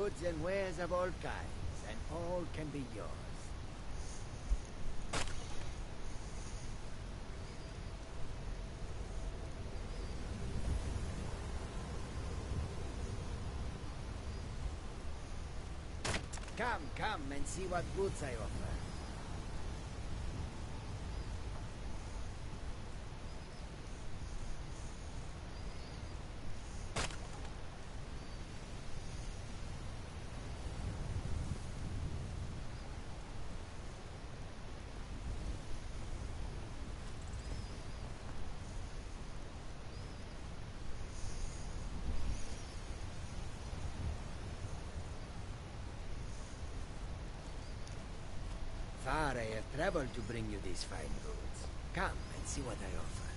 Goods and wares of all kinds, and all can be yours. Come and see what goods I offer. Far I have traveled to bring you these fine goods. Come and see what I offer.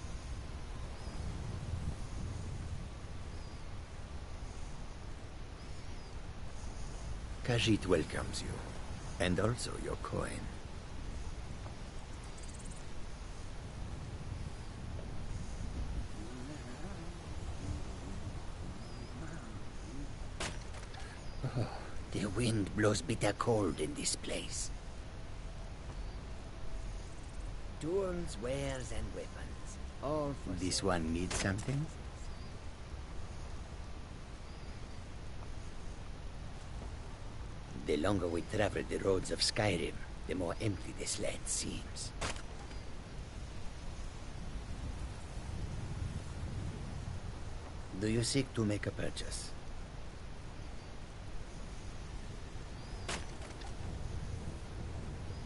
Khajiit welcomes you, and also your coin. Oh, the wind blows bitter cold in this place. Tools, wares, and weapons. All for this sale. One needs something? The longer we travel the roads of Skyrim, the more empty this land seems. Do you seek to make a purchase?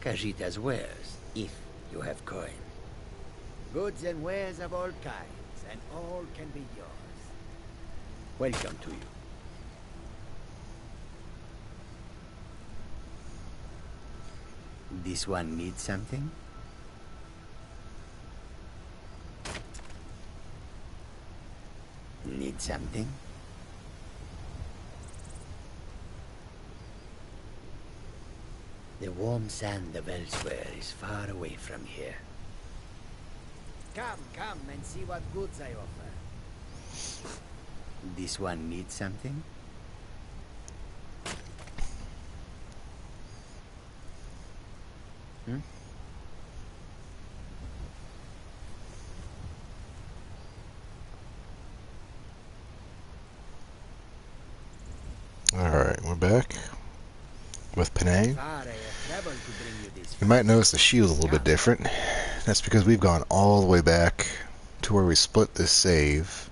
Khajiit has wares, if you have coin. Goods and wares of all kinds, and all can be yours. Welcome to you. This one needs something? Need something? The warm sand of elsewhere is far away from here. Come and see what goods I offer. This one needs something? Hmm? Alright, we're back with Penne. You might notice the shield's a little bit different. That's because we've gone all the way back to where we split this save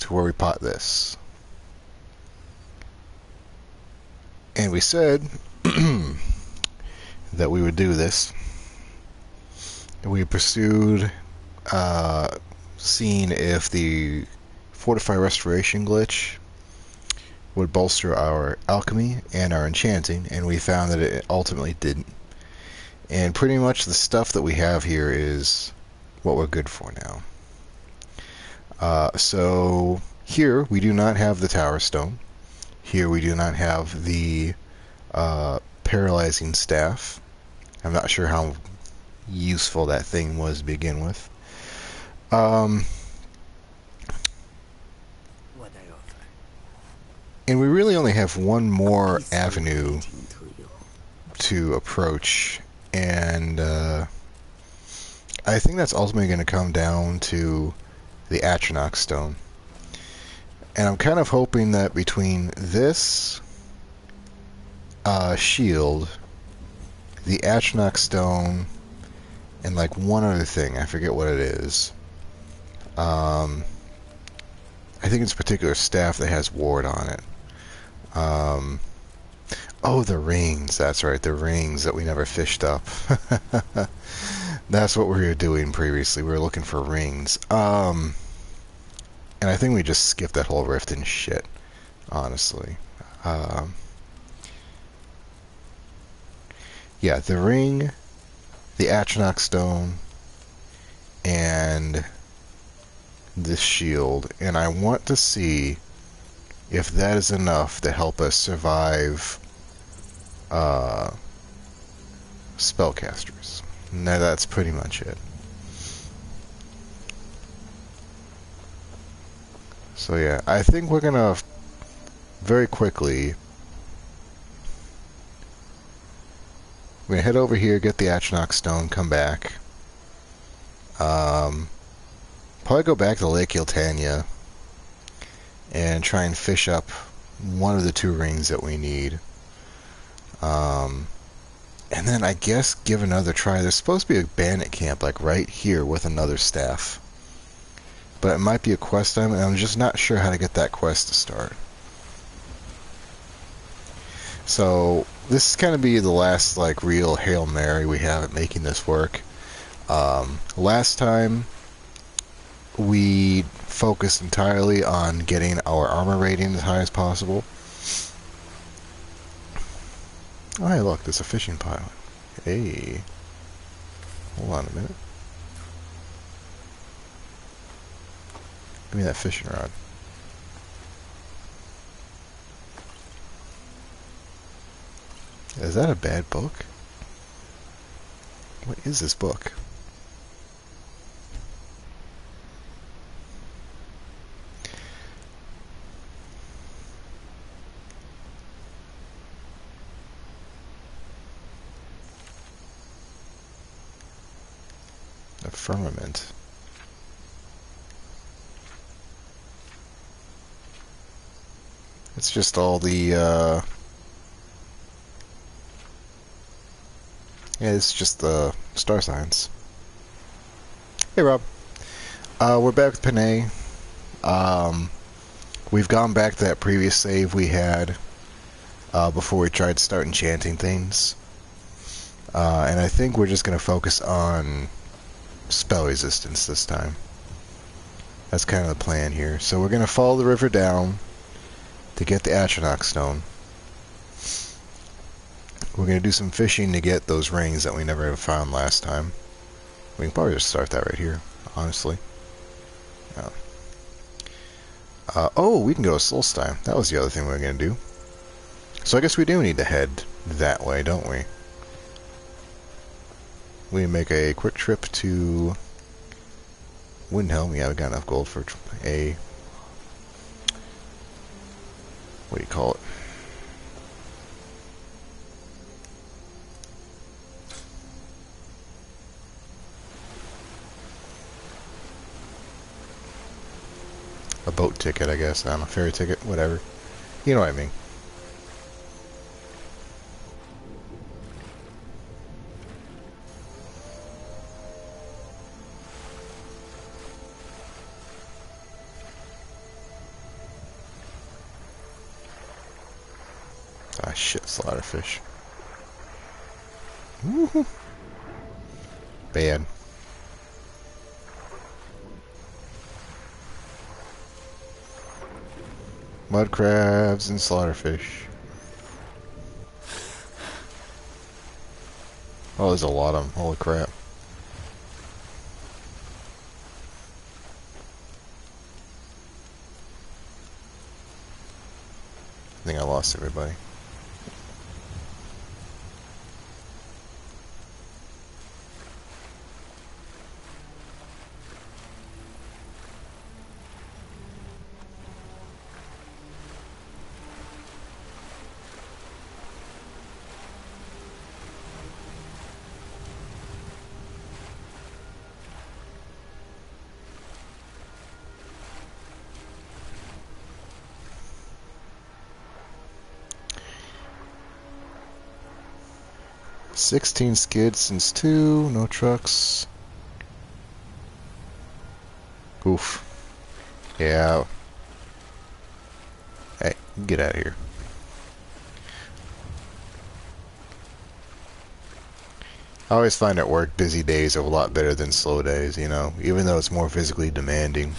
to where we pot this. And we said that we would do this. And we pursued seeing if the Fortify Restoration glitch would bolster our alchemy and our enchanting, and we found that it ultimately didn't. And pretty much the stuff that we have here is what we're good for now. So here we do not have the Tower Stone. Here we do not have the paralyzing staff. I'm not sure how useful that thing was to begin with. And we really only have one more avenue to approach, and I think that's ultimately going to come down to the Atronach Stone. And I'm kind of hoping that between this shield, the Atronach Stone, and like one other thing, I forget what it is. I think it's a particular staff that has ward on it. Oh, the rings. That's right, the rings that we never fished up. That's what we were doing previously. We were looking for rings. And I think we just skipped that whole rift and shit, honestly. Yeah, the ring, the Atronach Stone, and this shield. And I want to see if that is enough to help us survive spellcasters. Now that's pretty much it. So So yeah, I think we're gonna very quickly. We're gonna head over here, get the Atronach stone, come back. Probably go back to Lake Iltania and try and fish up one of the 2 rings that we need. And then I guess give another try. There's supposed to be a bandit camp like right here with another staff. But it might be a quest item, and I'm just not sure how to get that quest to start. So this is going to be the last like real Hail Mary we have at making this work. Last time we focused entirely on getting our armor rating as high as possible. Oh, hey, look, there's a fishing pilot. Hey. Hold on a minute. Give me that fishing rod. Is that a bad book? What is this book? A firmament. It's just all the, yeah, it's just the star signs. Hey, Rob. We're back with Penne. We've gone back to that previous save we had before we tried to start enchanting things. And I think we're just going to focus on spell resistance this time. That's kind of the plan here. So we're going to follow the river down to get the Atronach stone. We're going to do some fishing to get those rings that we never even found last time. We can probably just start that right here, honestly. Oh, we can go to Solstheim. That was the other thing we were going to do. So I guess we do need to head that way, don't we? We make a quick trip to Windhelm. Yeah, we got enough gold for a... what do you call it? A boat ticket, I guess. I don't know, ferry ticket, whatever. You know what I mean. Ah, shit, slaughterfish. Woohoo! Bad. Mud crabs and slaughterfish. Oh, there's a lot of them. Holy crap. I think I lost everybody. $16 skids since 2, no trucks. Oof. Yeah. Hey, get out of here. I always find at work busy days are a lot better than slow days, you know, even though it's more physically demanding.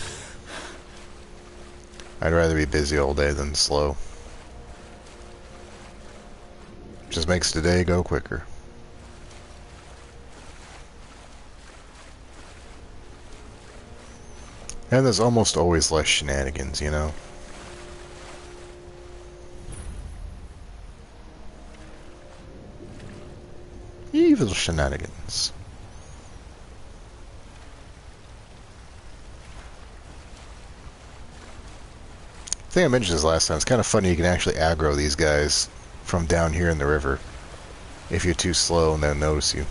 I'd rather be busy all day than slow. Just makes the day go quicker. And there's almost always less shenanigans, you know? Evil shenanigans. think I mentioned this last time. It's kind of funny you can actually aggro these guys from down here in the river if you're too slow and they'll notice you.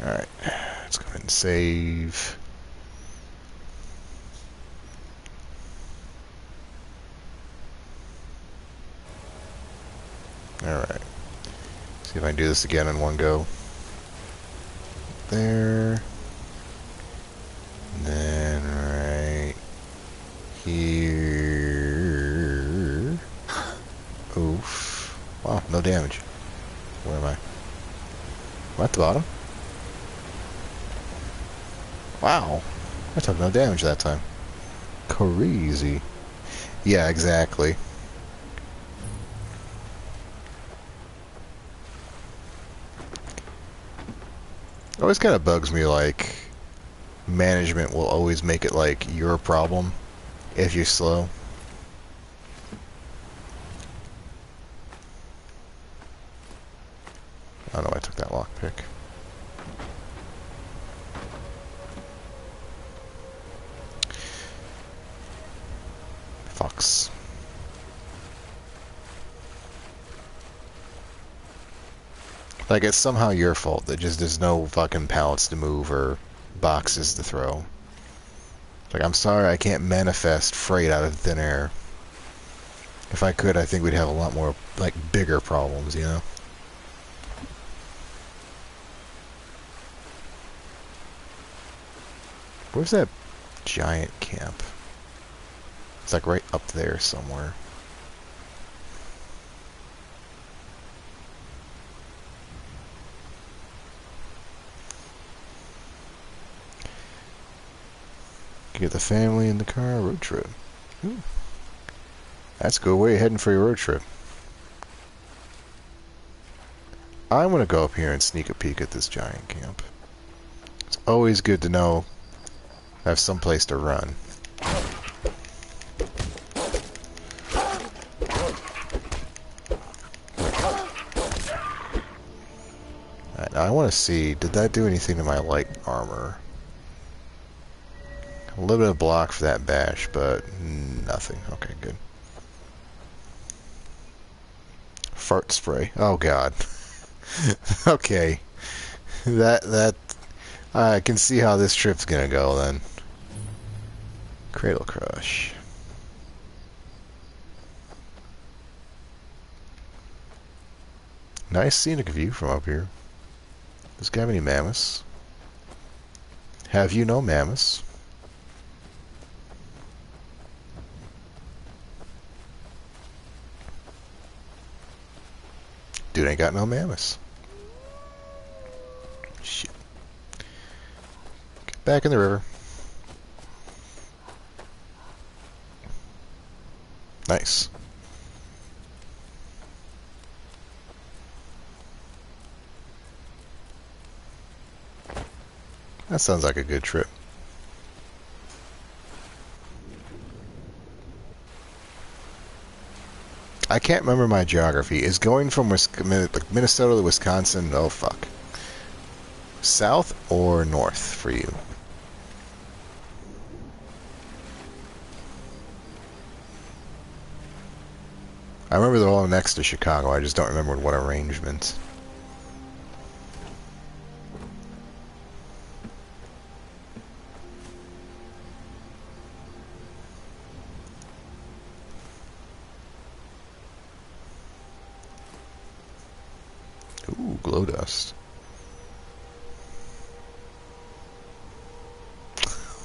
Alright, let's go ahead and save. Alright. See if I can do this again in one go. There. And then right here. Oof. Wow, no damage. Where am I? Am I at the bottom? Wow. I took no damage that time. Crazy. Yeah, exactly. It always kind of bugs me, like, management will always make it like your problem if you're slow. I don't know, I took that lockpick. Fox. Like, it's somehow your fault that just there's no fucking pallets to move or boxes to throw. Like, I'm sorry I can't manifest freight out of thin air. If I could, I think we'd have a lot more, like, bigger problems, you know? Where's that giant camp? It's like right up there somewhere. Get the family in the car, road trip. Ooh. That's a good way heading for your road trip. I'm gonna go up here and sneak a peek at this giant camp. It's always good to know I have some place to run. Alright, now I want to see, did that do anything to my light armor? A little bit of block for that bash, but nothing. Okay, good. Fart spray. Oh god. Okay. That I can see how this trip's gonna go then. Cradle crush. Nice scenic view from up here. Does it have any mammoths? Have you no mammoths? Dude ain't got no mammoths. Shit. Get back in the river. Nice. That sounds like a good trip. I can't remember my geography. Is going from Minnesota to Wisconsin, oh fuck, south or north for you? I remember they're all next to Chicago. I just don't remember what arrangement. Ooh, glow dust.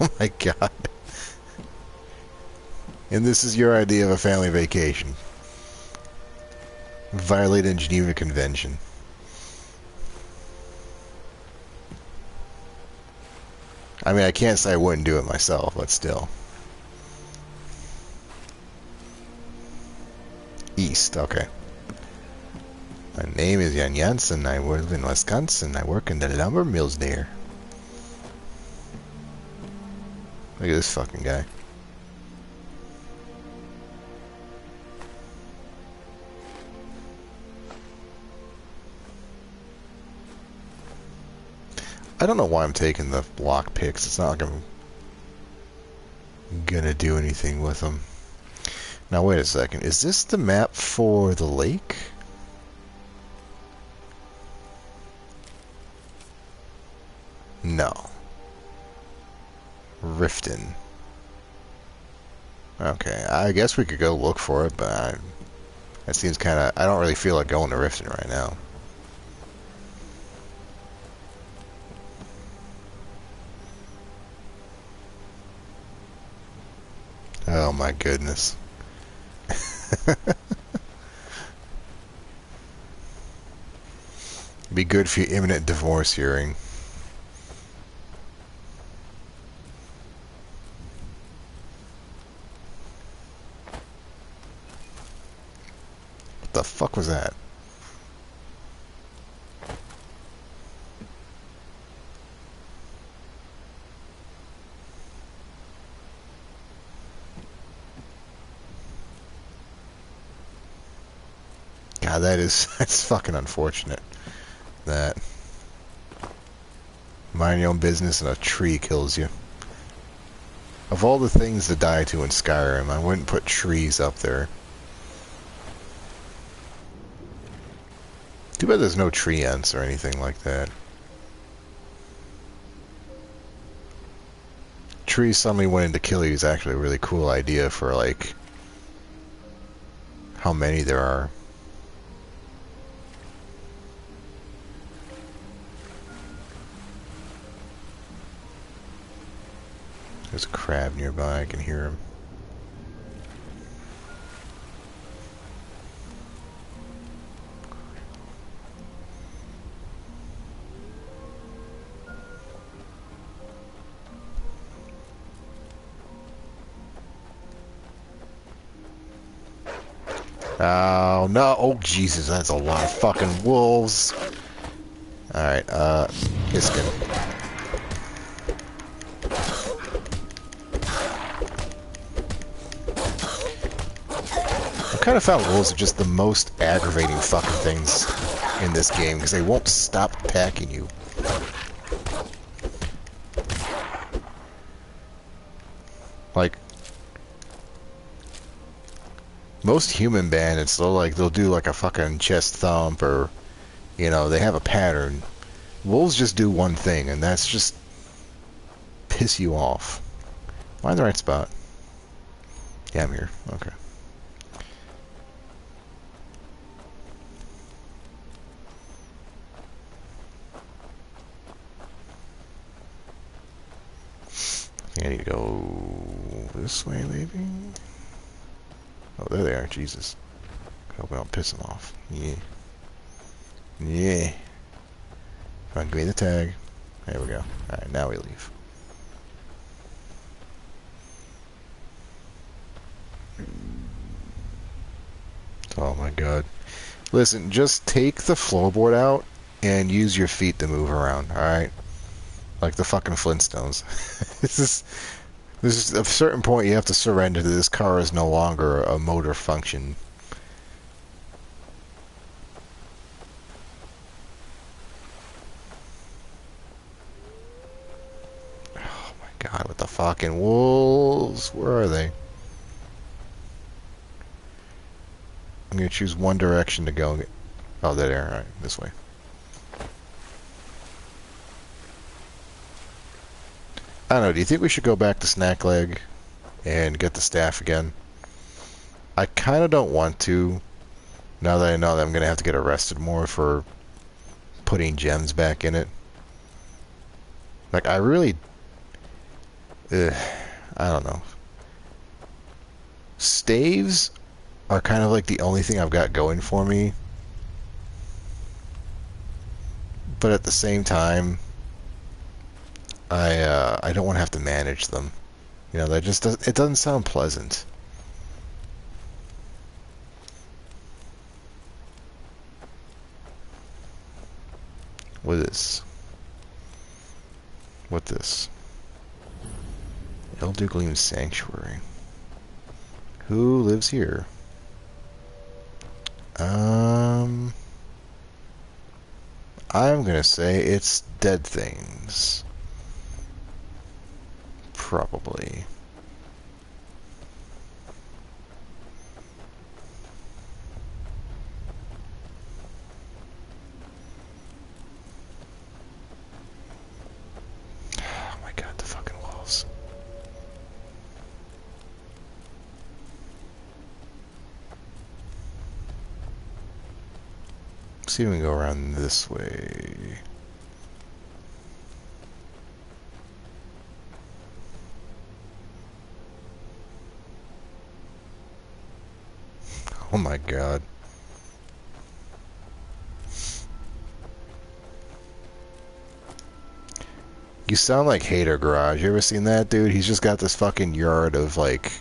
Oh my god. And this is your idea of a family vacation. Violated Geneva Convention. I mean, I can't say I wouldn't do it myself, but still. East, okay. My name is Jan Jansen. I live in Wisconsin. I work in the lumber mills there. Look at this fucking guy. I don't know why I'm taking the lock picks. It's not like I'm gonna do anything with them. Now wait a second. Is this the map for the lake? No. Riften. Okay, I guess we could go look for it, but that seems kind of... I don't really feel like going to Riften right now. Oh my goodness. Be good for your imminent divorce hearing. What the fuck was that? God, that's fucking unfortunate. That mind your own business and a tree kills you. Of all the things to die to in Skyrim, I wouldn't put trees up there. Too bad there's no tree ants or anything like that. Trees suddenly wanting to kill you is actually a really cool idea for, like, how many there are. There's a crab nearby, I can hear him. Oh, no. Oh, Jesus, that's a lot of fucking wolves. Alright, Hiskin. I kind of found wolves are just the most aggravating fucking things in this game, because they won't stop attacking you. Like, most human bandits, they'll do like a fucking chest thump, or, you know, they have a pattern. Wolves just do one thing, and that's just piss you off. Am I in the right spot? Yeah, I'm here. Okay. I need to go this way, maybe? Oh, there they are. Jesus. Hope I don't piss them off. Yeah. Yeah. Come on, give me the tag. There we go. Alright, now we leave. Oh my god. Listen, just take the floorboard out and use your feet to move around, alright? Like the fucking Flintstones. This is at a certain point you have to surrender that this car is no longer a motor function. Oh my god, with the fucking wolves. Where are they? I'm gonna choose one direction to go. Oh, there they are. Alright, this way. I don't know, do you think we should go back to Snack Leg and get the staff again? I kind of don't want to, now that I know that I'm going to have to get arrested more for putting gems back in it. Like, I really... I don't know. Staves are kind of like the only thing I've got going for me. But at the same time, I don't want to have to manage them. You know, that just doesn't, it doesn't sound pleasant. What is this? What this? Elder Gleam Sanctuary. Who lives here? I'm gonna say it's dead things. Probably. Oh my god, the fucking walls. See if we can go around this way. Oh my god. You sound like Hater Garage. You ever seen that, dude? He's just got this fucking yard of, like,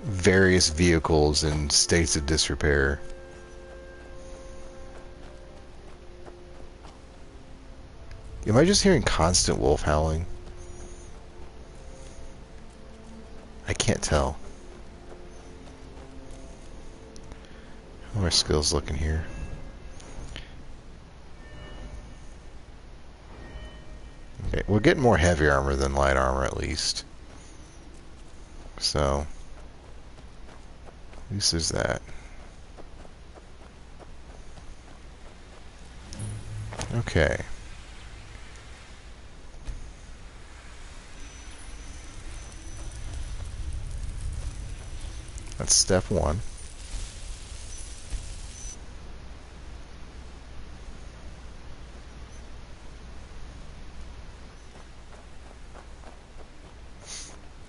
various vehicles in states of disrepair. Am I just hearing constant wolf howling? I can't tell. How are our skills looking here? Okay, we're getting more heavy armor than light armor at least. So, at least there's that. Okay. That's step one.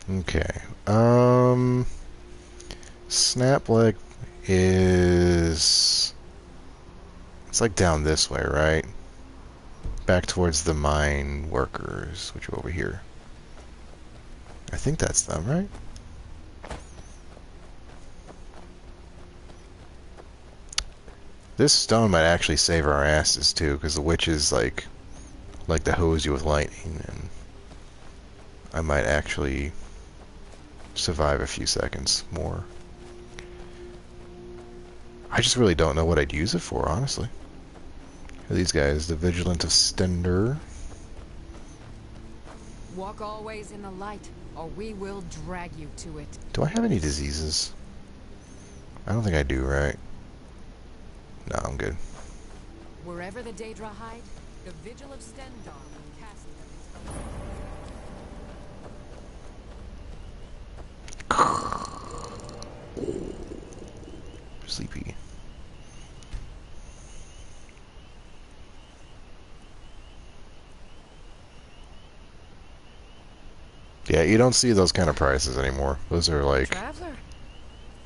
Okay. Snap leg is... It's like down this way, right? Back towards the mine workers, which are over here. I think that's them, right? This stone might actually save our asses too, because the witches like to hose you with lightning, and I might actually survive a few seconds more. I just really don't know what I'd use it for, honestly. These guys, the Vigilant of Stender. Walk always in the light, or we will drag you to it. Do I have any diseases? I don't think I do, right? No, I'm good. Wherever the Daedra hide, the Vigil of Stendar will cast them. Sleepy. Yeah, you don't see those kind of prices anymore. Those are like Traveler.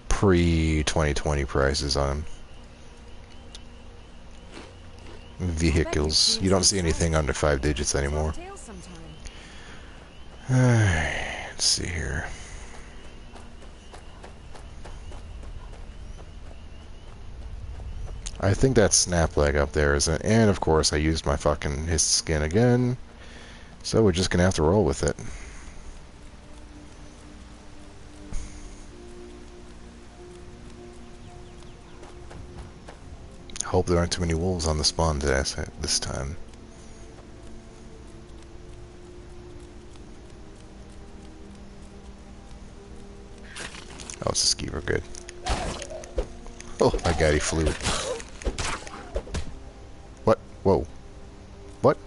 pre-2020 prices on vehicles. You don't see anything under 5 digits anymore. Let's see here. I think that snap leg up there is it, and of course I used my fucking his skin again, so we're just gonna have to roll with it. Hope there aren't too many wolves on the spawn this time. Oh, it's a skeever, good. Oh my god, he flew. What? Whoa. What?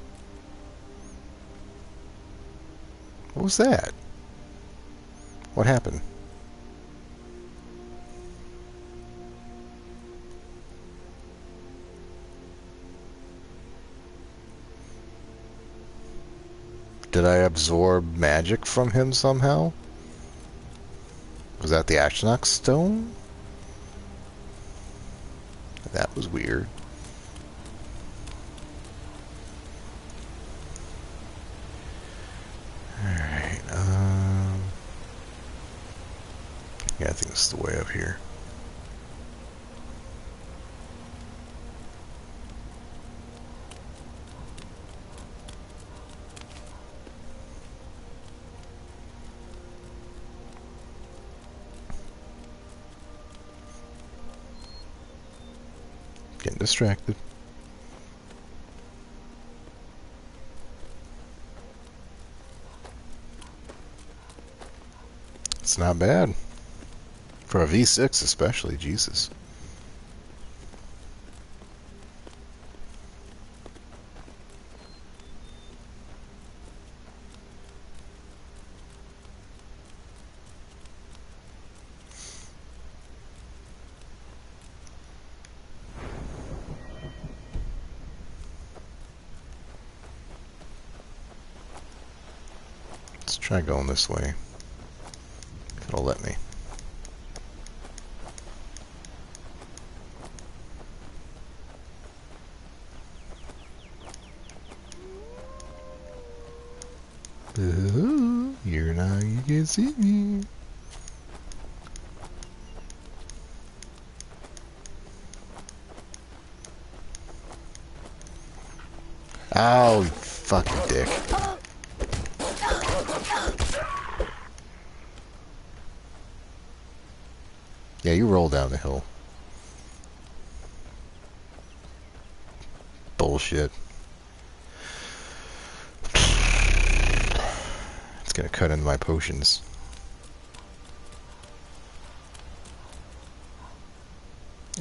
What was that? What happened? Did I absorb magic from him somehow? Was that the Ashnok stone? That was weird. Alright, yeah, I think this is the way up here. Getting distracted. That's not bad. For a V6 especially, Jesus. Let's try going this way. If it'll let me. You're not, you can't see me. Oh, you fucking dick. Yeah, you roll down the hill. Bullshit. It's gonna cut into my potions.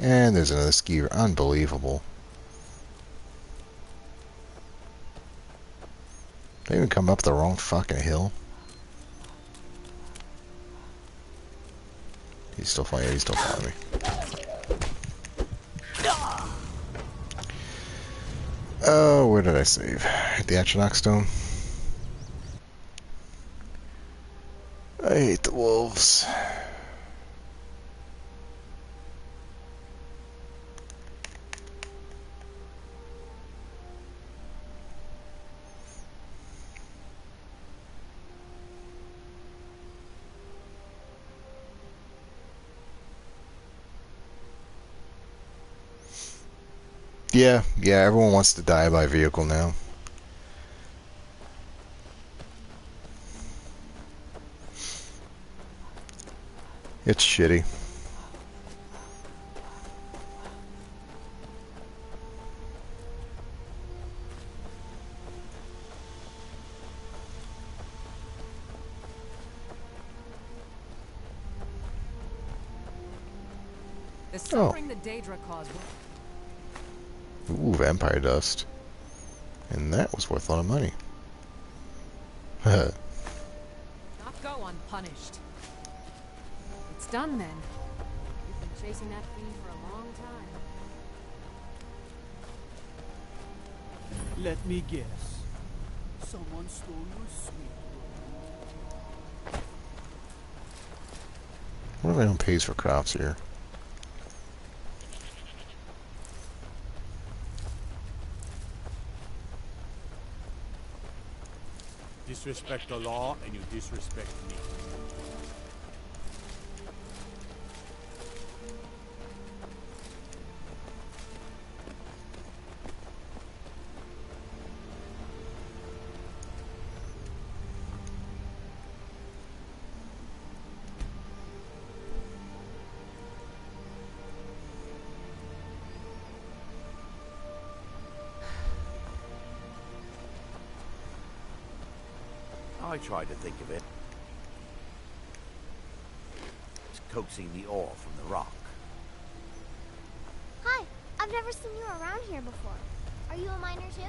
And there's another skier. Unbelievable. They even come up the wrong fucking hill. He's still following me. He's still following me. Oh, where did I save? At the Atronach Stone? I hate the wolves. Yeah, everyone wants to die by vehicle now. It's shitty. The suffering the Daedra caused. Ooh, vampire dust. And that was worth a lot of money. Not go unpunished. It's done then. You've been chasing that fiend for a long time. Let me guess. Someone stole your sweet. What if I don't pays for crops here? Disrespect the law and you disrespect me. I tried to think of it. It's coaxing the ore from the rock. Hi, I've never seen you around here before. Are you a miner too?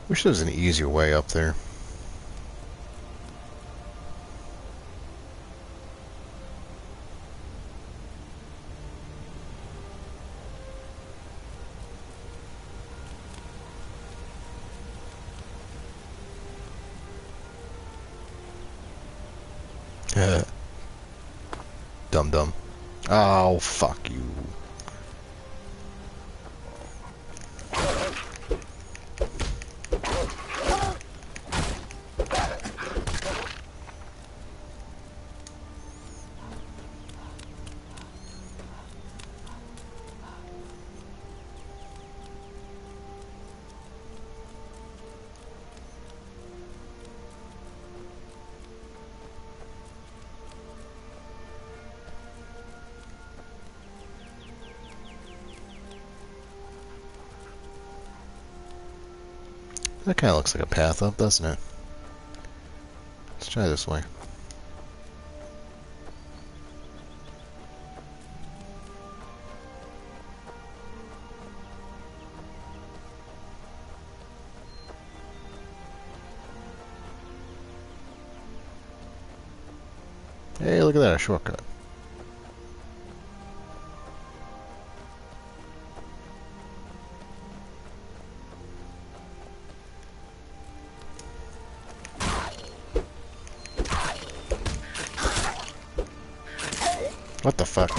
Wish there was an easier way up there. Dum-dum. Oh, fuck you. That kind of looks like a path up, doesn't it? Let's try this way. Hey, look at that, a shortcut. What the fuck?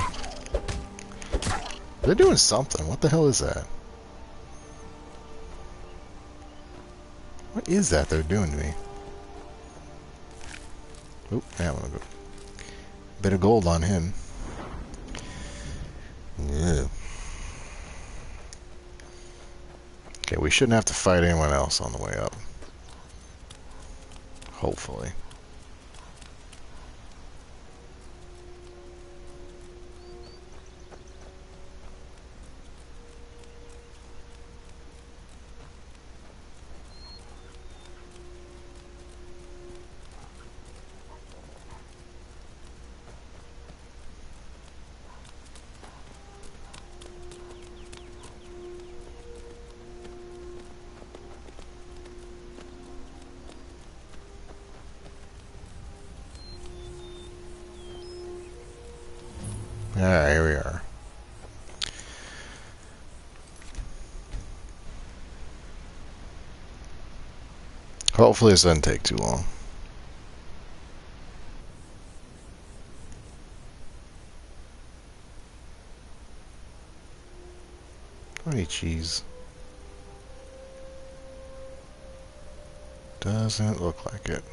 They're doing something. What the hell is that? What is that they're doing to me? Oop, yeah, I'm gonna go. Bit of gold on him. Yeah. Okay, we shouldn't have to fight anyone else on the way up. Hopefully. Alright, here we are. Hopefully this doesn't take too long. Honey cheese. Doesn't look like it.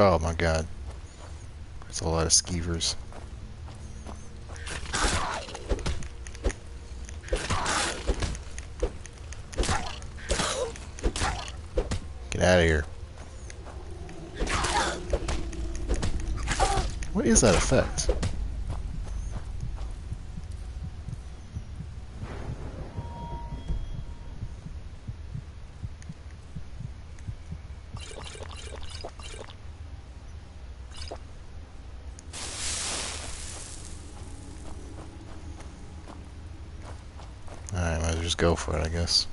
Oh my god. There's a lot of skeevers. Get out of here. What is that effect? Alright, might as well just go for it, I guess.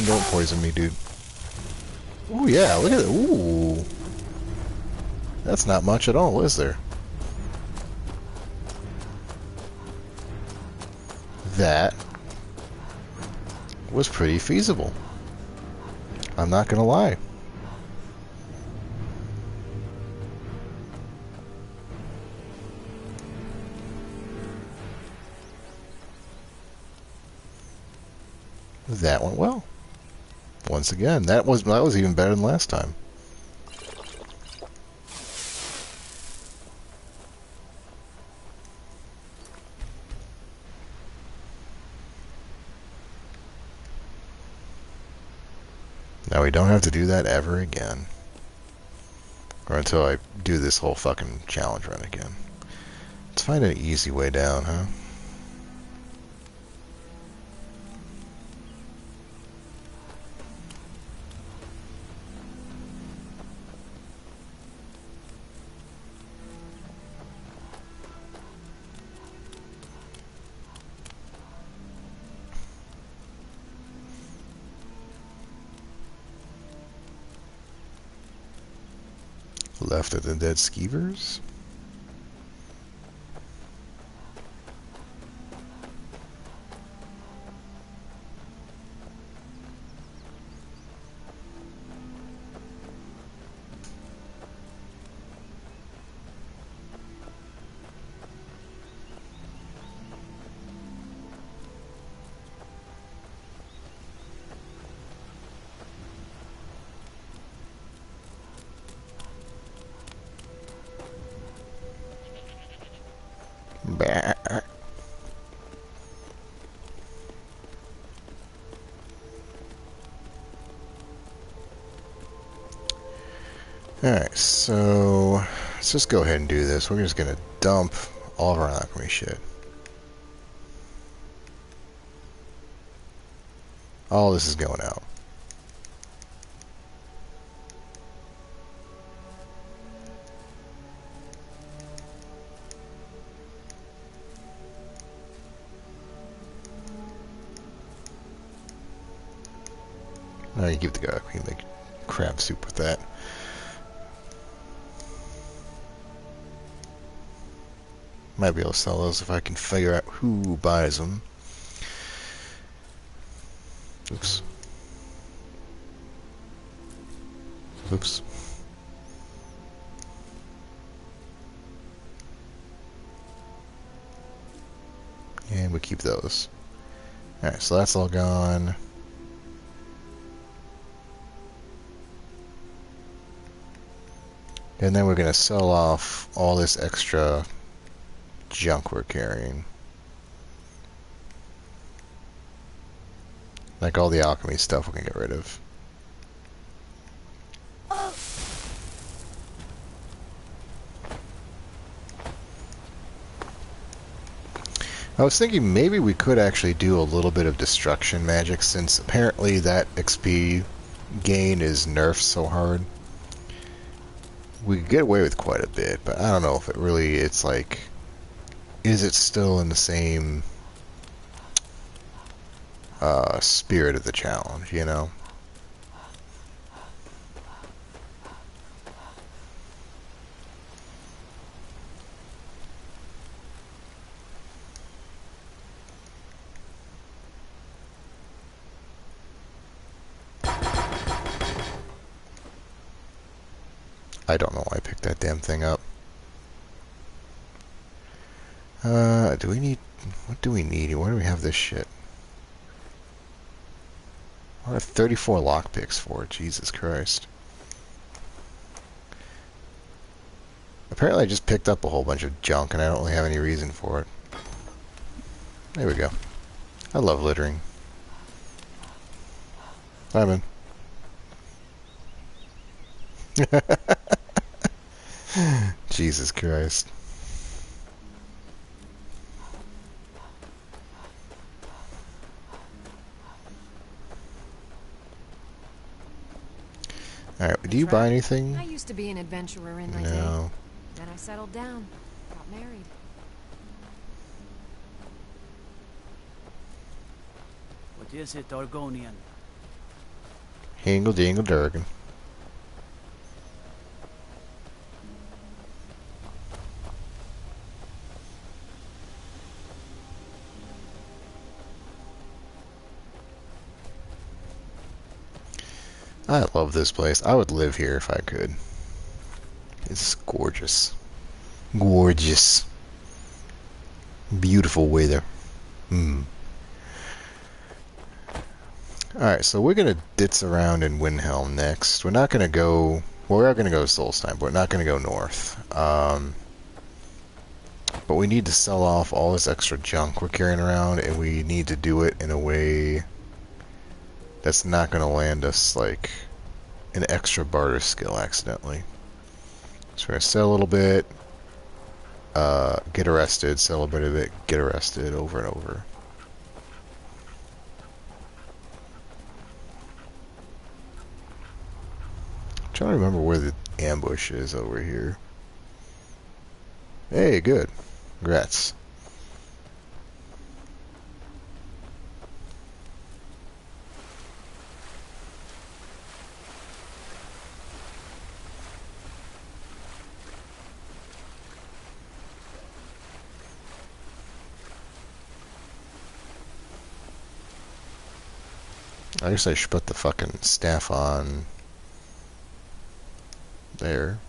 Don't poison me, dude. Ooh, yeah, look at it. Ooh. That's not much at all, is there? That was pretty feasible. I'm not gonna lie. That went well. Once again, that was even better than last time. Now we don't have to do that ever again. Or until I do this whole fucking challenge run again. Let's find an easy way down, huh? Left of the dead skeevers. Bah. Alright, so let's just go ahead and do this. We're just gonna dump all of our alchemy shit. All this is going out. Now you give the guy we can make crab soup with that. Might be able to sell those if I can figure out who buys them. Oops. Oops. And we keep those. Alright, so that's all gone. And then we're going to sell off all this extra junk we're carrying. Like all the alchemy stuff we can get rid of. I was thinking maybe we could actually do a little bit of destruction magic, since apparently that XP gain is nerfed so hard. We could get away with quite a bit, but I don't know if it really, it's like, is it still in the same spirit of the challenge, you know? I don't know why I picked that damn thing up. Do we need... What do we need? Where do we have this shit? I have 34 lockpicks for it. Jesus Christ. Apparently I just picked up a whole bunch of junk and I don't really have any reason for it. There we go. I love littering. Simon. Jesus Christ. Alright, do you buy anything? I used to be an adventurer in my day. No. Then I settled down, got married. What is it, Argonian? Hingle dingle durgan. I love this place. I would live here if I could. It's gorgeous. Gorgeous. Beautiful weather. Alright, so we're going to ditz around in Windhelm next. We're not going to go... Well, we are going to go to Solstheim, but we're not going to go north. But we need to sell off all this extra junk we're carrying around, and we need to do it in a way that's not going to land us, like, an extra barter skill accidentally. So we're going to sell a little bit, get arrested, sell a bit of it, get arrested, over and over. I'm trying to remember where the ambush is over here. Hey, good. Congrats. I guess I should put the fucking staff on there.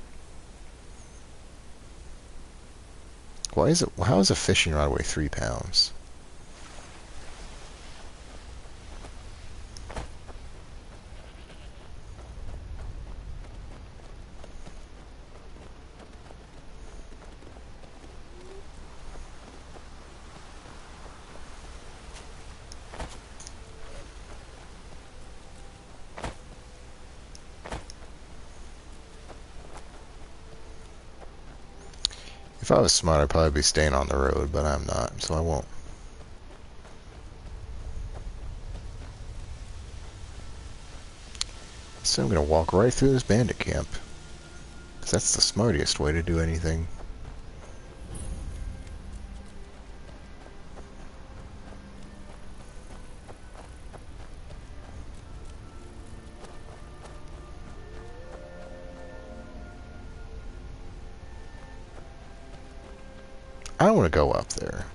Why is it? How is a fishing rod weigh 3 pounds? If I was smart, I'd probably be staying on the road, but I'm not, so I won't. So I'm gonna walk right through this bandit camp. Because that's the smartest way to do anything. I don't want to go up there.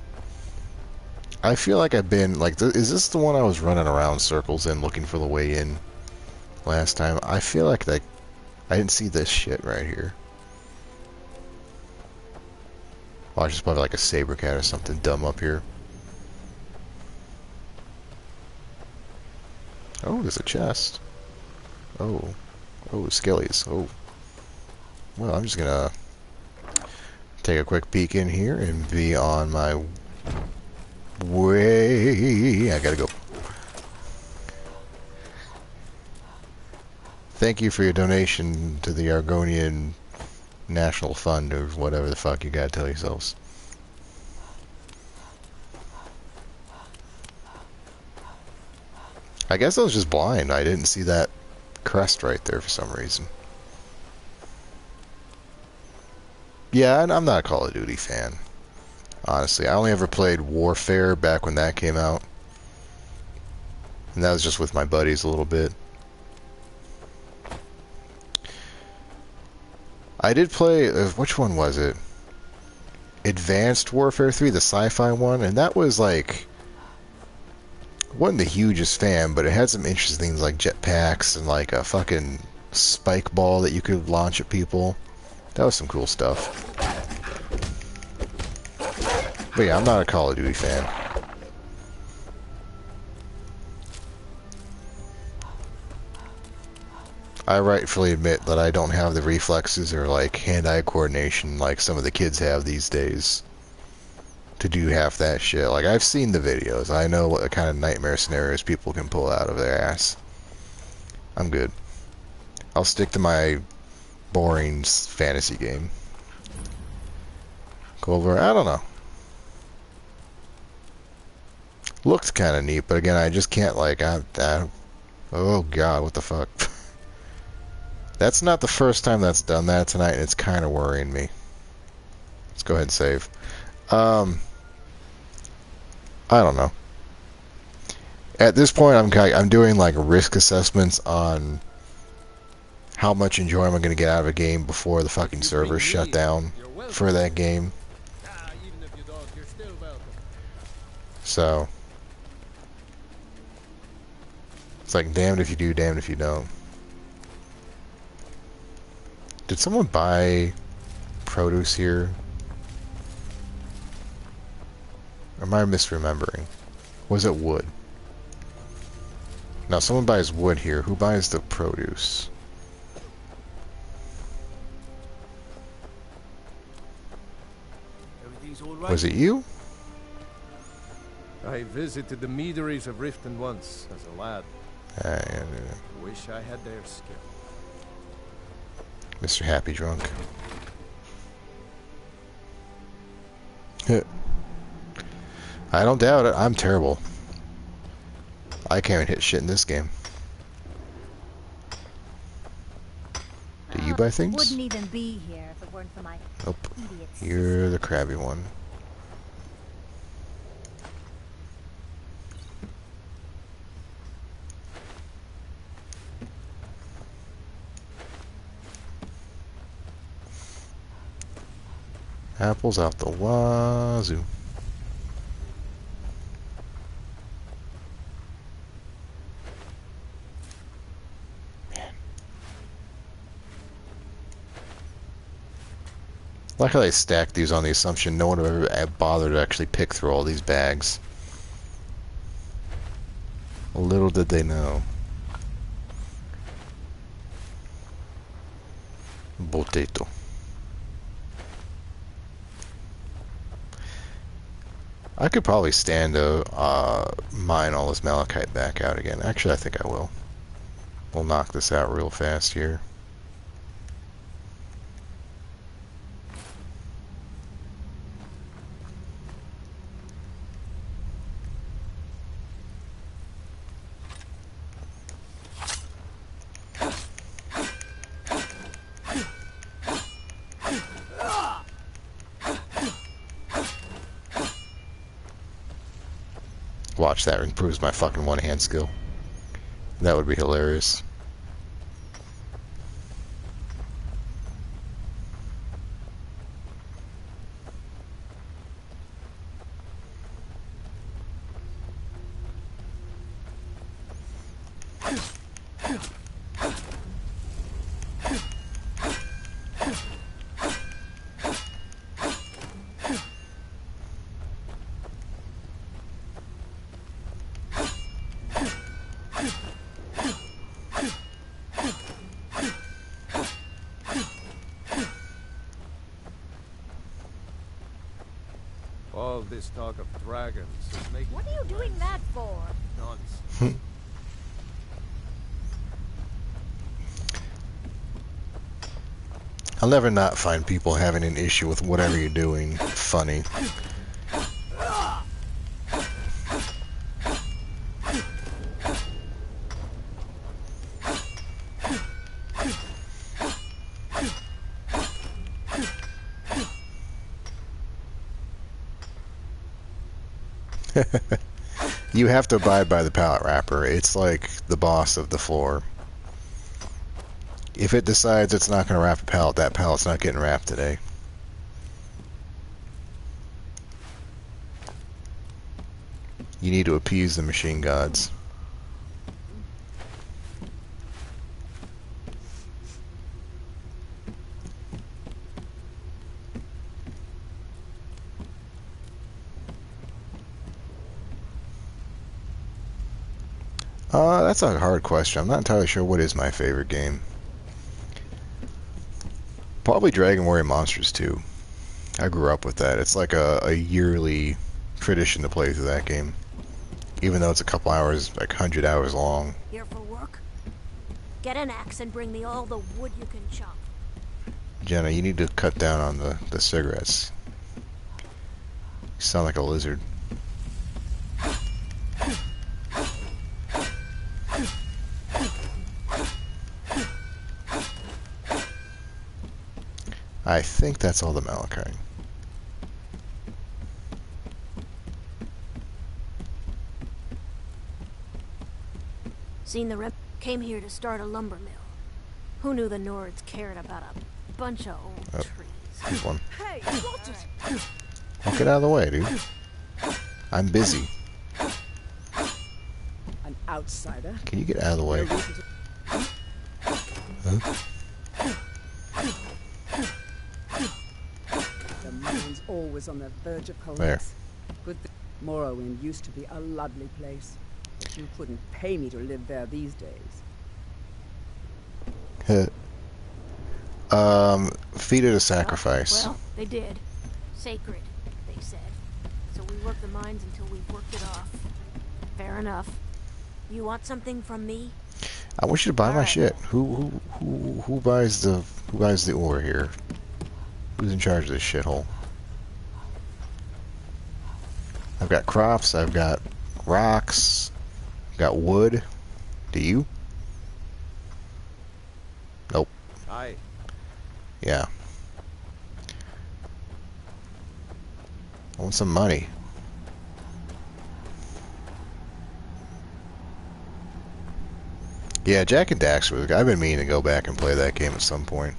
I feel like I've been, like, is this the one I was running around circles in looking for the way in last time? I feel like I didn't see this shit right here. Watch, there's probably like a saber cat or something dumb up here. Oh, there's a chest. Oh. Oh, skellies. Oh. Well, I'm just gonna take a quick peek in here and be on my way. I gotta go. Thank you for your donation to the Argonian National Fund, or whatever the fuck you gotta tell yourselves. I guess I was just blind. I didn't see that crest right there for some reason. Yeah, I'm not a Call of Duty fan. Honestly, I only ever played Warfare back when that came out. And that was just with my buddies a little bit. I did play, which one was it? Advanced Warfare 3, the sci-fi one, and that was like, wasn't the hugest fan, but it had some interesting things like jetpacks and like a fucking spike ball that you could launch at people. That was some cool stuff. But yeah, I'm not a Call of Duty fan. I rightfully admit that I don't have the reflexes or like hand-eye coordination like some of the kids have these days to do half that shit. Like, I've seen the videos. I know what kind of nightmare scenarios people can pull out of their ass. I'm good. I'll stick to my boring fantasy game. Go over, I don't know. Looked kind of neat, but again, I just can't, like, oh god, what the fuck. That's not the first time that's done that tonight, and it's kind of worrying me. Let's go ahead and save. I don't know. At this point, I'm doing, like, risk assessments on how much enjoyment I'm going to get out of a game before the fucking servers shut down for that game. So, it's like, damned if you do, damned if you don't. Did someone buy produce here? Or am I misremembering? Was it wood? No, someone buys wood here. Who buys the produce? Everything's all right. Was it you? I visited the meaderies of Riften once as a lad. Wish I had their skill. Mr. Happy Drunk. I don't doubt it. I'm terrible. I can't even hit shit in this game. Do you buy things? Wouldn't even be here if it weren't for my Nope. idiot You're the crabby one. Apples out the wazoo. Man. I like how they stack these on the assumption no one would ever bother to actually pick through all these bags. Little did they know. Potato. I could probably stand to mine all this malachite back out again. Actually, I think I will. We'll knock this out real fast here. watch that improves my fucking one-hand skill. That would be hilarious. All this talk of dragons is making... What are you doing that for? Nonsense. I'll never not find people having an issue with whatever you're doing funny. You have to abide by the pallet wrapper. It's like the boss of the floor. If it decides it's not going to wrap a pallet, that pallet's not getting wrapped today. You need to appease the machine gods. That's a hard question. I'm not entirely sure what is my favorite game. Probably Dragon Warrior Monsters 2. I grew up with that. It's like a yearly tradition to play through that game. Even though it's a couple hours, like 100 hours long. Here for work? Get an axe and bring me all the wood you can chop. Jenna, you need to cut down on the cigarettes. You sound like a lizard. I think that's all the malachite. Seen the rep came here to start a lumber mill. Who knew the Nords cared about a bunch of old trees? Here's one. Hey, watch it! Well, get out of the way, dude. I'm busy. An outsider. Can you get out of the way? Huh? The mine's always on the verge of collapse. Where? Good thing Morrowind used to be a lovely place. But you couldn't pay me to live there these days. Feed it a sacrifice. Well, they did. Sacred, they said. So we worked the mines until we worked it off. Fair enough. You want something from me? I want you to buy my shit. Who buys the ore here? Who's in charge of this shithole? I've got crops, I've got rocks, I've got wood. Do you? Nope. Aye. Yeah. I want some money. Yeah, Jack and Daxter. I've been meaning to go back and play that game at some point.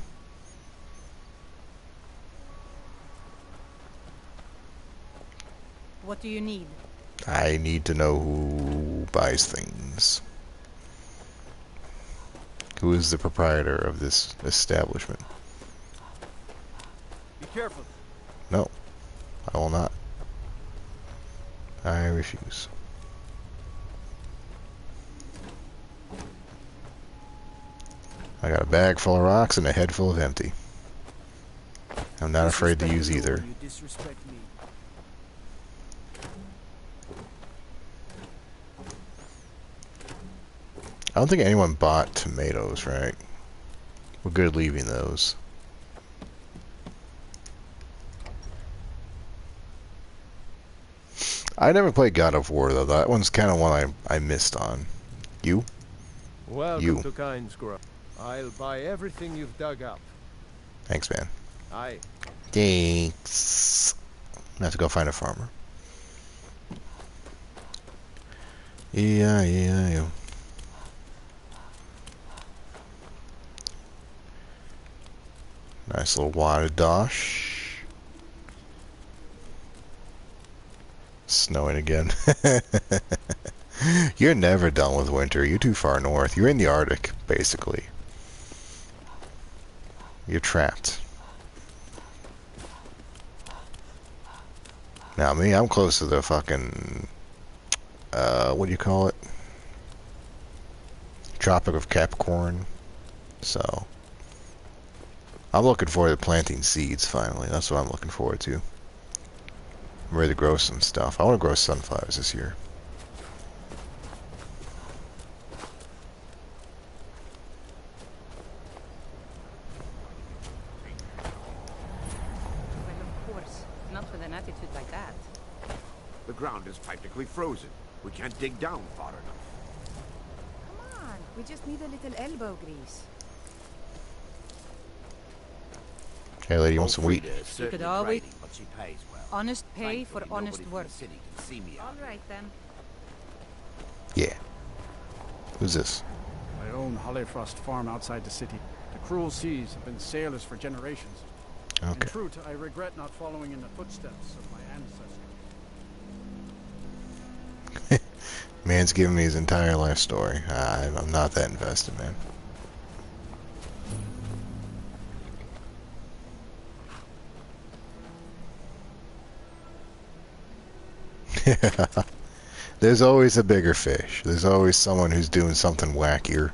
What do you need? I need to know who buys things. Who is the proprietor of this establishment? Be careful. No, I will not. I refuse. I got a bag full of rocks and a head full of empty. I'm not afraid to use either. You disrespect me. I don't think anyone bought tomatoes, right? We're good leaving those. I never played God of War, though. That one's kind of one I missed on. You? Welcome to Kynesgrove. I'll buy everything you've dug up. Thanks, man. Aye. Thanks. I have to go find a farmer. Yeah. Nice little water dosh. Snowing again. You're never done with winter. You're too far north. You're in the Arctic, basically. You're trapped. Now me, I'm close to the fucking... what do you call it? Tropic of Capricorn. So... I'm looking forward to planting seeds, finally. That's what I'm looking forward to. I'm ready to grow some stuff. I want to grow sunflowers this year. Well, of course. Not with an attitude like that. The ground is practically frozen. We can't dig down far enough. Come on, we just need a little elbow grease. Hey, lady, you want some wheat? You could always- but she pays well. Honest pay for Thankfully, honest nobody from work. the city can see me out All right then. Yeah. Who's this? I own Hollifrost Farm outside the city. The cruel seas have been sailors for generations. In Okay. truth, I regret not following in the footsteps of my ancestors. Man's giving me his entire life story. I'm not that invested, man. There's always a bigger fish. There's always someone who's doing something wackier.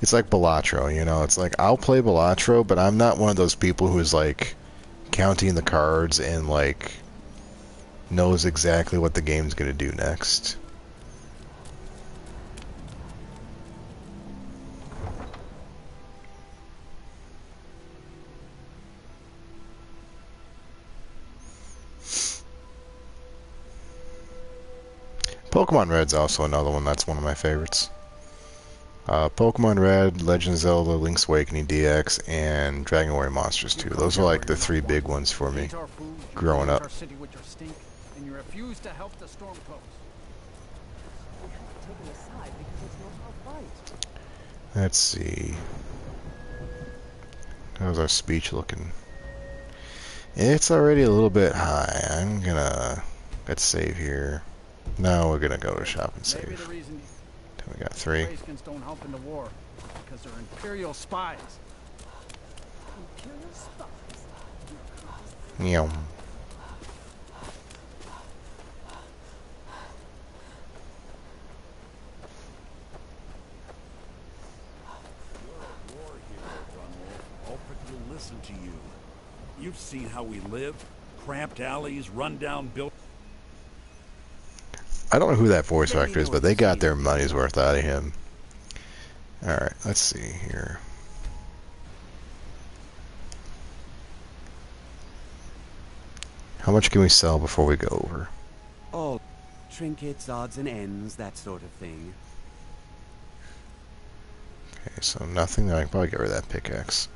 It's like Balatro, you know? It's like, I'll play Balatro, but I'm not one of those people who's like counting the cards and like knows exactly what the game's gonna do next. Pokemon Red's also another one that's one of my favorites. Pokemon Red, Legend of Zelda, Link's Awakening DX, and Dragon Warrior Monsters 2. Those are like the three big ones for me growing up. Our city with your stink, and you refuse to help the Stormcloaks. Let's see. How's our speech looking? It's already a little bit high. I'm gonna... Let's save here. No, we're gonna go to shop and Maybe save. the reason We got 3. Grayskins don't help in the war because they're Imperial spies. Imperial spies. Meow. All quickly listen to you. You've seen how we live. Cramped alleys, run-down buildings. I don't know who that voice actor is, but they got their money's worth out of him. Alright, let's see here. How much can we sell before we go over? Oh, trinkets, odds and ends, that sort of thing. Okay, so nothing. I can probably get rid of that pickaxe.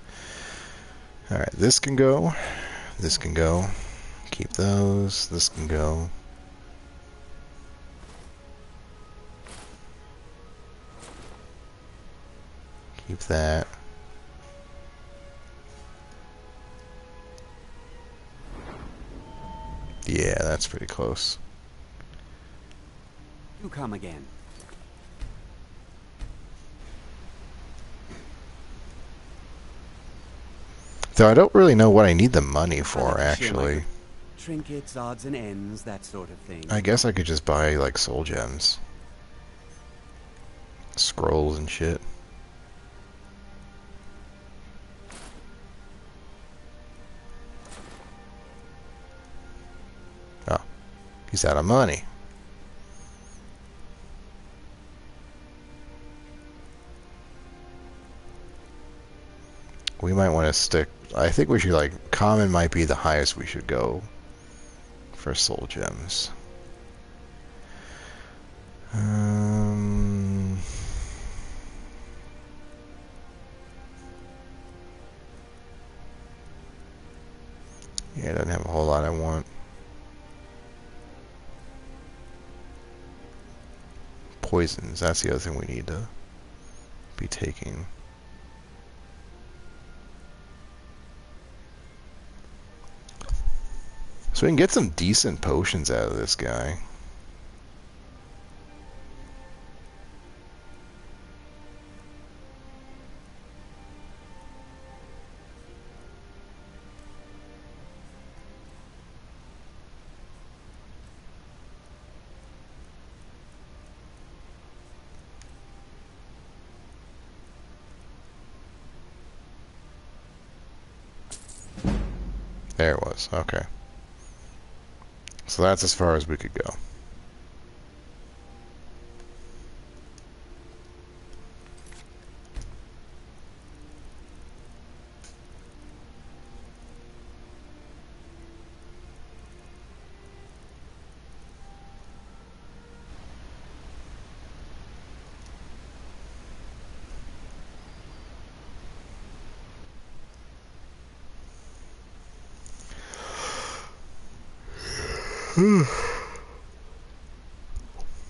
Alright, this can go. This can go. Keep those. This can go. Keep that. Yeah, that's pretty close. You come again. Though I don't really know what I need the money for, actually. Trinkets, odds and ends, that sort of thing. I guess I could just buy, like, soul gems. Scrolls and shit. Oh. He's out of money. We might want to stick... I think we should, like... Common might be the highest we should go for soul gems. poisons. That's the other thing we need to be taking. So we can get some decent potions out of this guy. There it was. Okay. So that's as far as we could go.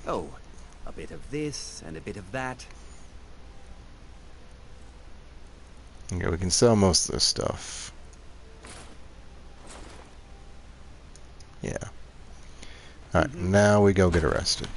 Oh, a bit of this and a bit of that. Okay, we can sell most of this stuff. Yeah. Alright, now we go get arrested.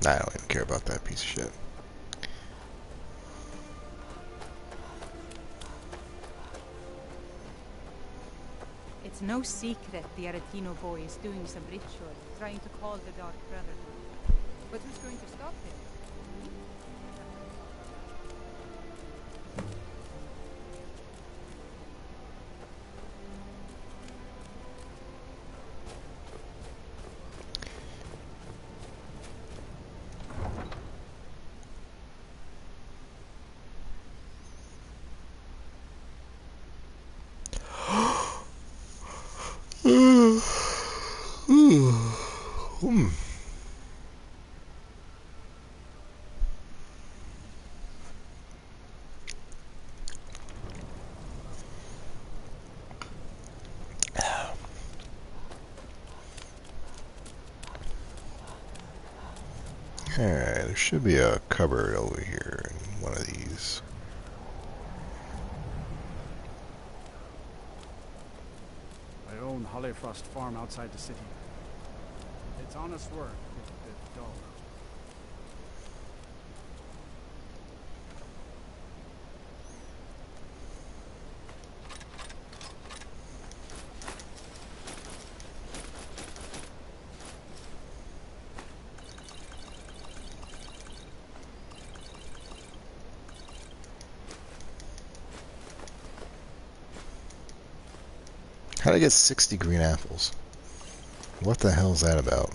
I don't even care about that piece of shit. It's no secret the Aretino boy is doing some ritual, trying to call the Dark Brotherhood. But who's going to stop him? Alright, there should be a cupboard over here in one of these. I own Hollyfrost Farm outside the city. It's honest work, it's a bit dull. How'd I get 60 green apples? What the hell is that about?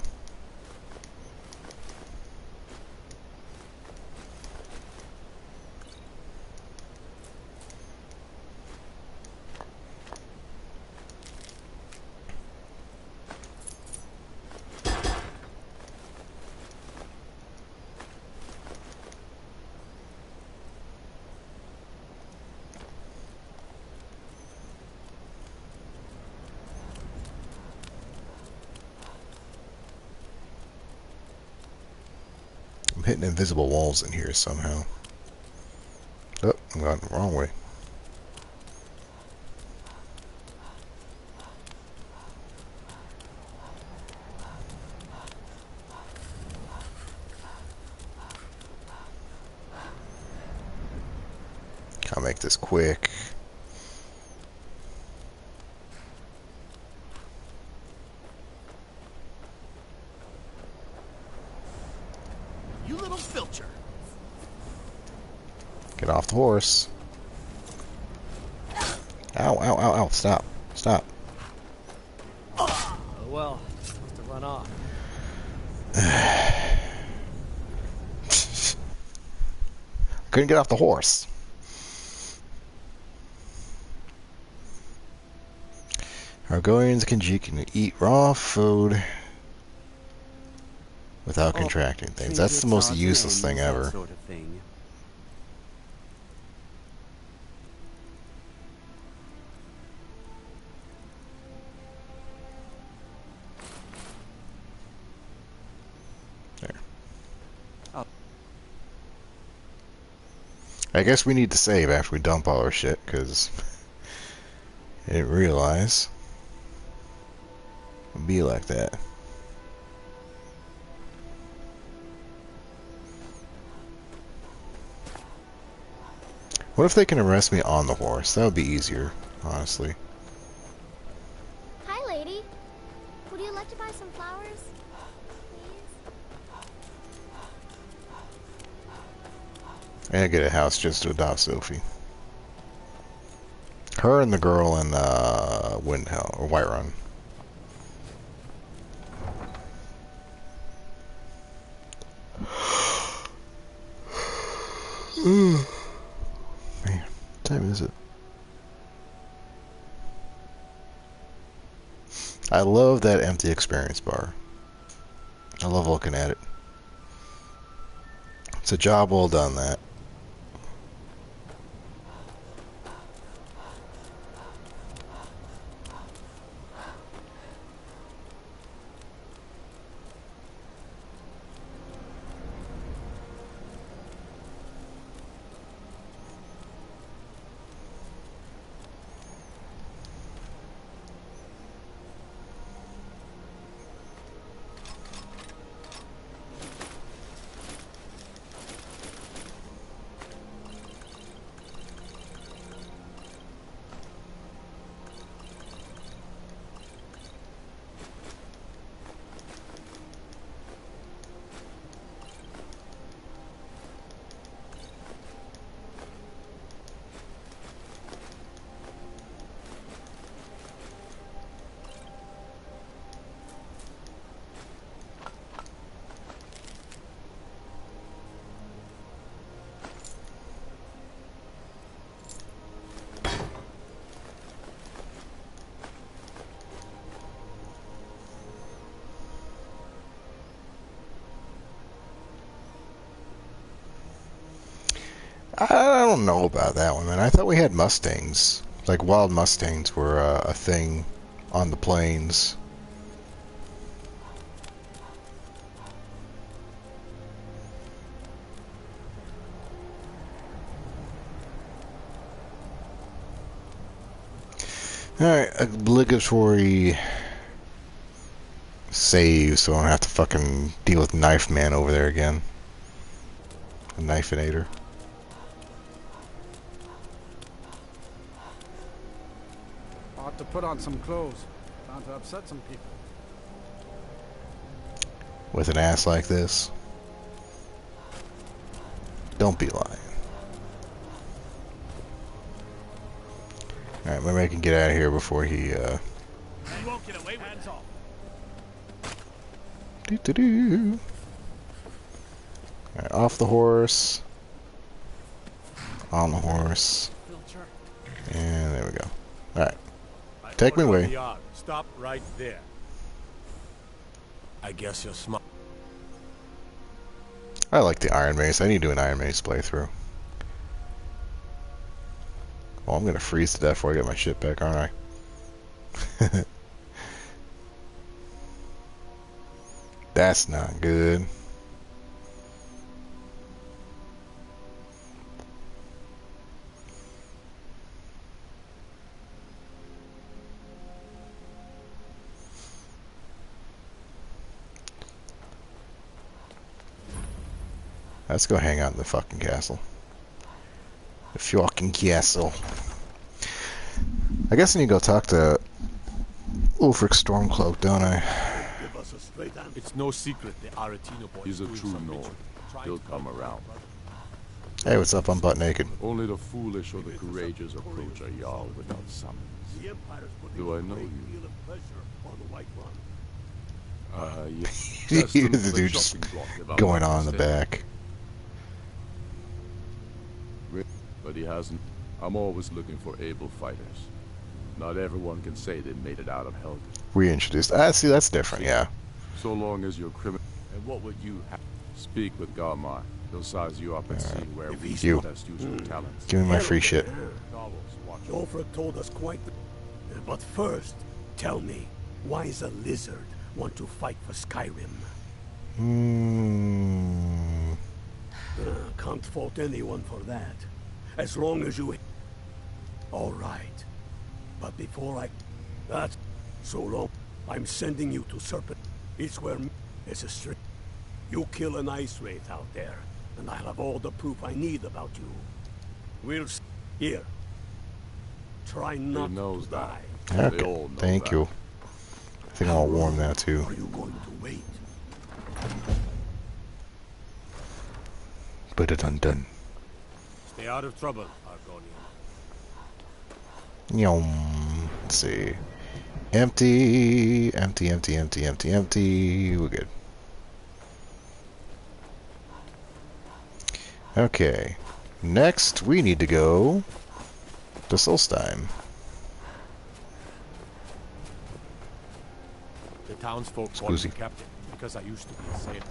Hitting invisible walls in here somehow. Oh, I'm going the wrong way. I'll make this quick. Get off the horse. Ow, ow, ow, ow. Stop. Stop. Oh, well, have to run off. couldn't get off the horse. Argonians can eat raw food without contracting things. That's the most useless thing ever. Sort of thing. There. I guess we need to save after we dump all our shit, because I didn't realize it'd be like that. What if they can arrest me on the horse? That would be easier, honestly. Hi, lady. Would you like to buy some flowers? And I get a house just to adopt Sophie. Her and the girl in Windhell or Whiterun. Man, what time is it? I love that empty experience bar. I love looking at it. It's a job well done, that. I don't know about that one, man. I thought we had Mustangs. Like, wild Mustangs were a thing on the plains. Alright, obligatory save so I don't have to fucking deal with Knife Man over there again. A Knifeinator. Ought to put on some clothes. Bound to upset some people. With an ass like this? Don't be lying. Alright, maybe I can get out of here before he, You won't get away with hands off. Doo-doo-doo. Alright, off the horse. On the horse. And there we go. Alright. Take me away. Stop right there. I guess you're smart. I like the Iron Mace. I need to do an Iron Mace playthrough. Oh, I'm gonna freeze to death before I get my shit back, aren't I? That's not good. Let's go hang out in the fucking castle. The fucking castle. I guess I need to go talk to Ulfric Stormcloak, don't I? It's no secret the Aretino boy. He's a true Nord. He'll come around. Hey, what's up? I'm butt naked. Only the foolish or the courageous approach a Jarl without summons. Do I know you? Yes. The dude just going on in the back. but he hasn't. I'm always looking for able fighters. Not everyone can say they made it out of hell. Reintroduced. See, that's different, yeah. So long as you're criminal. And what would you have? Speak with Galmar. He'll size you up and see where we You. best use your talents. Give me my free shit. Jofra told us quite the... But first, tell me, why does a lizard want to fight for Skyrim? Can't fault anyone for that. As long as you... All right. But before I... That's so long. I'm sending you to Serpent. It's where... It's a string. You kill an ice wraith out there, and I'll have all the proof I need about you. We'll... Here. Try not to die. Okay, thank you. I think I'm all warm now, too. Are you going to wait? But it undone. Stay out of trouble, Argonian. Yum. Let's see. Empty. Empty, empty, empty, empty, empty. We're good. Okay. Next, we need to go to Solstheim. The townsfolk call me captain because I used to be a sailor.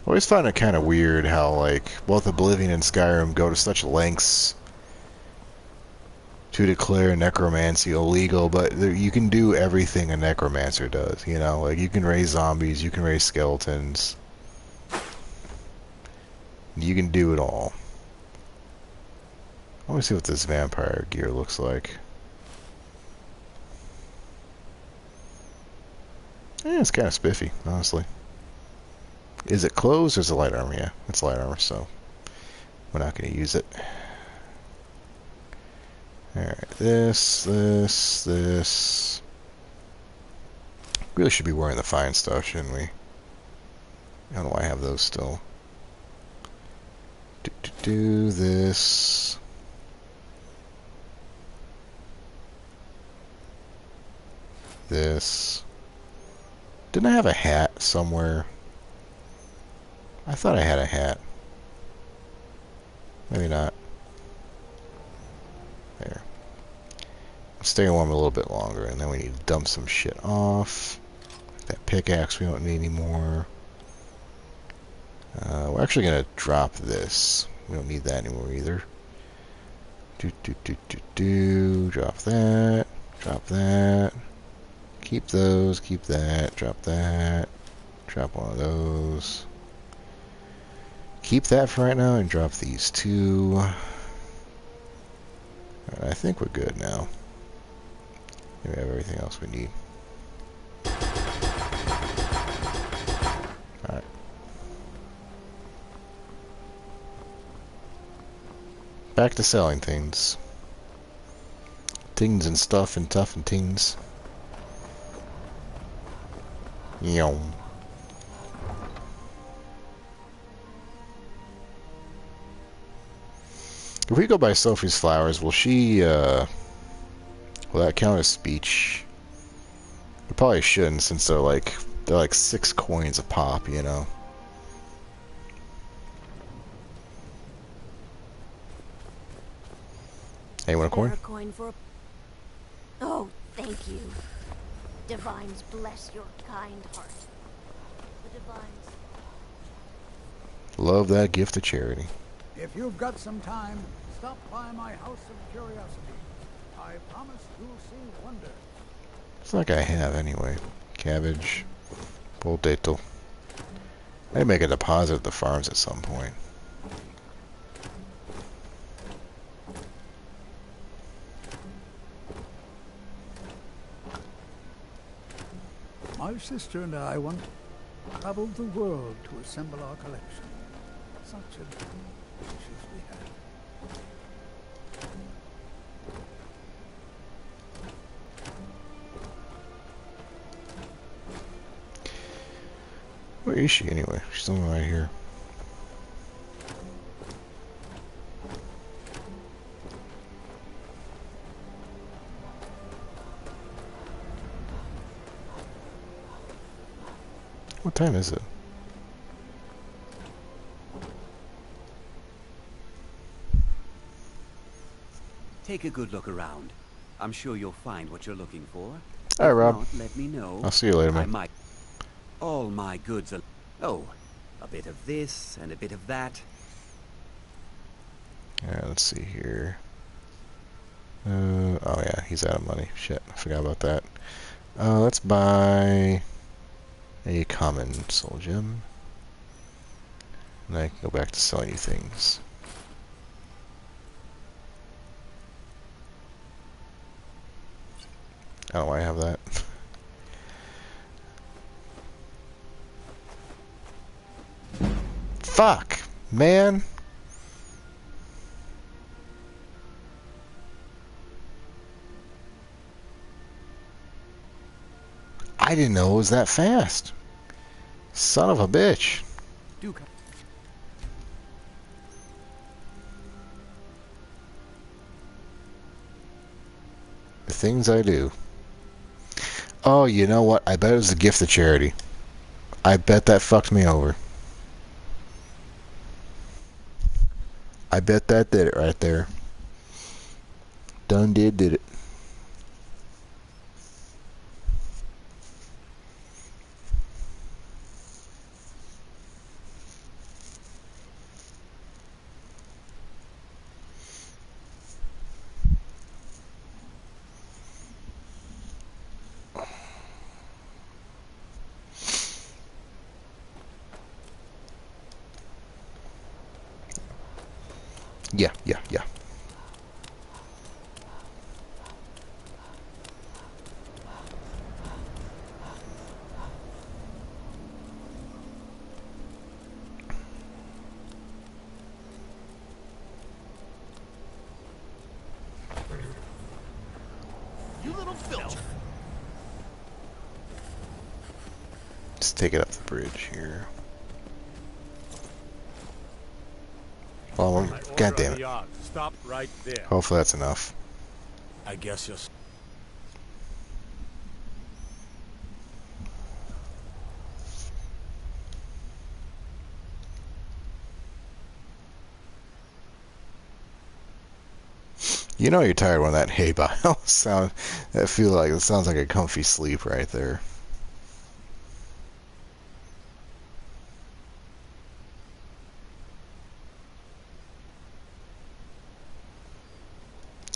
I always find it kind of weird how, like, both Oblivion and Skyrim go to such lengths to declare necromancy illegal, but you can do everything a necromancer does, you know? Like, you can raise zombies, you can raise skeletons. You can do it all. Let me see what this vampire gear looks like. Yeah, it's kind of spiffy, honestly. Is it closed or is it light armor? Yeah, it's light armor, so we're not going to use it. Alright, this. Really should be wearing the fine stuff, shouldn't we? I don't know why I have those still. Do this. This. Didn't I have a hat somewhere? I thought I had a hat. Maybe not. There. Stay warm a little bit longer, and then we need to dump some shit off. That pickaxe we don't need anymore. We're actually going to drop this. We don't need that anymore either. Drop that. Drop that. Keep those. Keep that. Drop that. Drop one of those. Keep that for right now and drop these two. Right, I think we're good now. We have everything else we need. Alright. Back to selling things. Things and stuff and tough and things. Yum. If we go by Sophie's flowers, will she, will that count as speech? It probably shouldn't, since they're like 6 coins a pop, you know? Hey, want a coin? Oh, thank you. Divines bless your kind heart. The divines. Love that gift of charity. If you've got some time, stop by my house of curiosity. I promise you'll see wonders. It's like I have anyway. Cabbage, potato. I make a deposit at the farms at some point. My sister and I once traveled the world to assemble our collection. Such adventures we had. Where is she anyway? She's somewhere right here. What time is it? Take a good look around. I'm sure you'll find what you're looking for. All right, If Rob. not, let me know. I'll see you later, man. I might. All my goods are. Oh, a bit of this and a bit of that. Yeah, let's see here. Oh yeah, he's out of money. Shit, I forgot about that. Let's buy a common soul gem. And I can go back to selling you things. I don't know why I have that. Fuck, man. I didn't know it was that fast. Son of a bitch. Duke. The things I do. Oh, you know what? I bet it was a gift to charity. I bet that fucked me over. I bet that did it right there. Done did it. Yeah. You little filch. Let's take it up the bridge here. Oh, God damn it. Stop right there. Hopefully that's enough. I guess you're... You know you're tired when that hay bale sound. That feel like it sounds like a comfy sleep right there.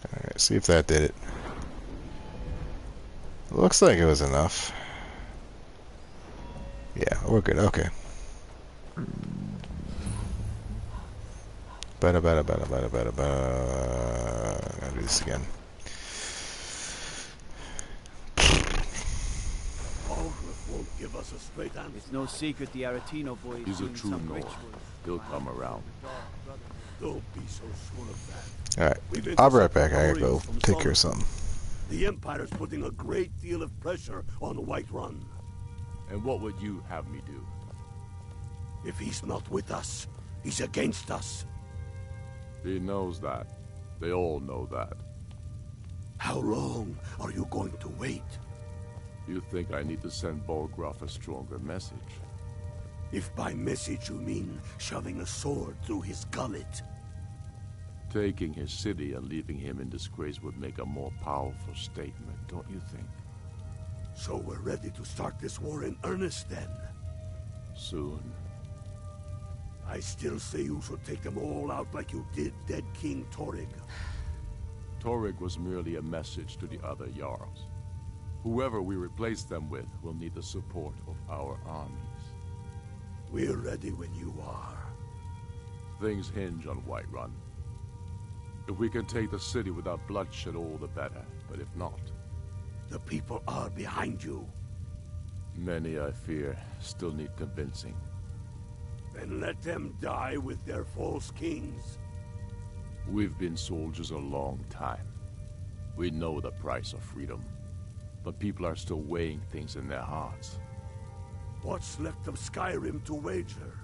All right, see if that did it. Looks like it was enough. Yeah, we're good. Okay. Gotta do this again. Won't give us a straight answer. It's no secret the Aretino boy is He's a doing true some Nord. rituals. He'll come around. Don't be so sure of that. Alright, I'll be right back. I gotta go take care of something. The Empire's putting a great deal of pressure on Whiterun. And what would you have me do? If he's not with us, he's against us. He knows that. They all know that. How long are you going to wait? You think I need to send Bolgraf a stronger message? If by message you mean shoving a sword through his gullet. Taking his city and leaving him in disgrace would make a more powerful statement, don't you think? So we're ready to start this war in earnest then? Soon. I still say you should take them all out like you did dead King Torrig. Torrig was merely a message to the other Jarls. Whoever we replace them with will need the support of our armies. We're ready when you are. Things hinge on Whiterun. If we can take the city without bloodshed, all the better. But if not... The people are behind you. Many, I fear, still need convincing. Then let them die with their false kings. We've been soldiers a long time. We know the price of freedom. But people are still weighing things in their hearts. What's left of Skyrim to wager?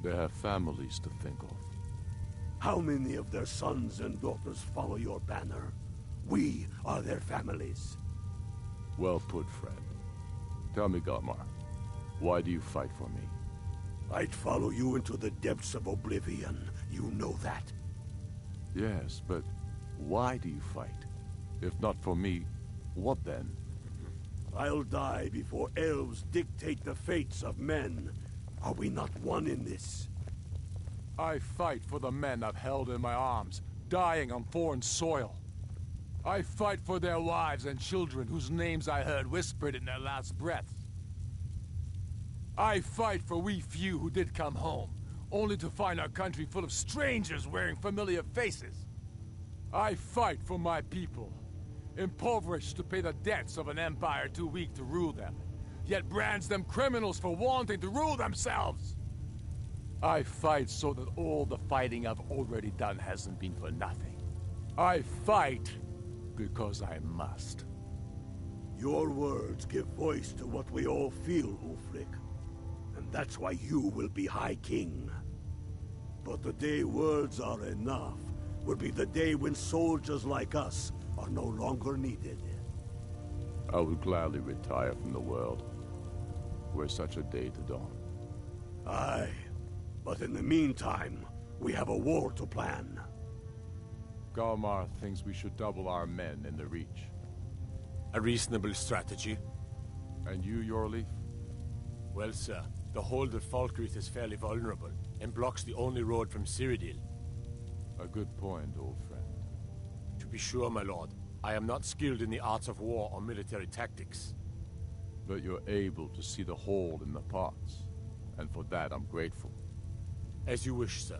They have families to think of. How many of their sons and daughters follow your banner? We are their families. Well put, friend. Tell me, Galmar, why do you fight for me? I'd follow you into the depths of oblivion. You know that. Yes, but why do you fight? If not for me, what then? I'll die before elves dictate the fates of men. Are we not one in this? I fight for the men I've held in my arms, dying on foreign soil. I fight for their wives and children whose names I heard whispered in their last breaths. I fight for we few who did come home, only to find our country full of strangers wearing familiar faces. I fight for my people, impoverished to pay the debts of an empire too weak to rule them, yet brands them criminals for wanting to rule themselves. I fight so that all the fighting I've already done hasn't been for nothing. I fight because I must. Your words give voice to what we all feel, Ulfric. And that's why you will be High King. But the day words are enough will be the day when soldiers like us are no longer needed. I would gladly retire from the world, were such a day to dawn. Aye, but in the meantime, we have a war to plan. Galmar thinks we should double our men in the Reach. A reasonable strategy. And you, Yorleaf? Well, sir, the hold at Falkreath is fairly vulnerable, and blocks the only road from Cyrodiil. A good point, old friend. To be sure, my lord, I am not skilled in the arts of war or military tactics. But you're able to see the hold in the parts, and for that I'm grateful. As you wish, sir.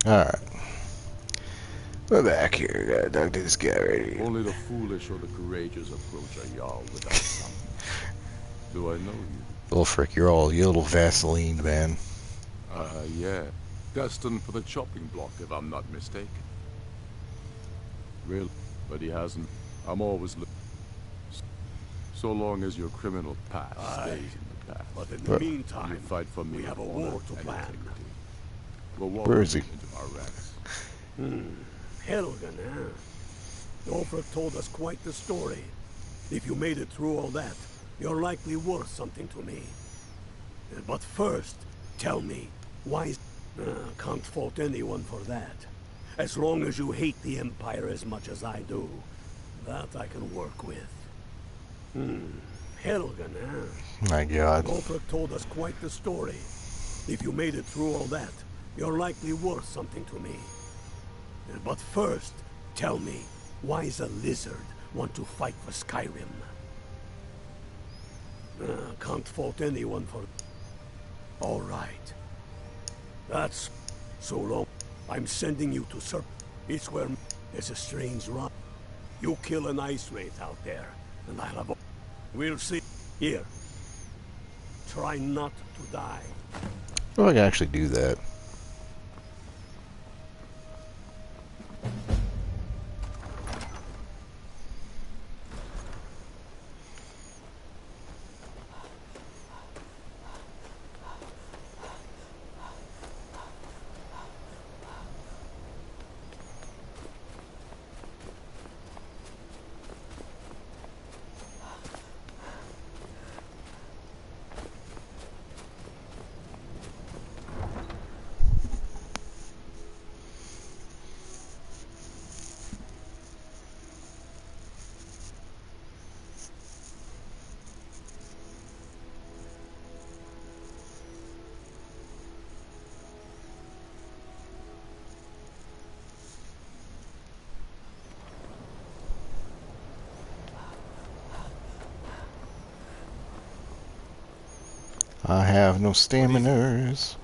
Alright. We're back here. Gotta talk to this guy right here. Only the foolish or the courageous approach a Jarl without something. Do I know you? Ulfric, you're a little Vaseline, man. Yeah. Destined for the chopping block, if I'm not mistaken. Really? But he hasn't. I'm always so long as your criminal past stays in the past. But in the meantime, you fight for me, we have a war to plan. Where is he? Helgen, huh? Ulfric told us quite the story. If you made it through all that, you're likely worth something to me. But first, tell me, why... can't fault anyone for that. As long as you hate the Empire as much as I do, that I can work with. Helgen, huh? My God. Ulfric told us quite the story. If you made it through all that, you're likely worth something to me. But first, tell me, why does a lizard want to fight for Skyrim? Can't fault anyone for... All right. That's so long. I'm sending you to Serp. It's where there's a strange run. You kill an ice wraith out there, and I'll have a... We'll see. Here. Try not to die. Well, I can actually do that. I have no staminers.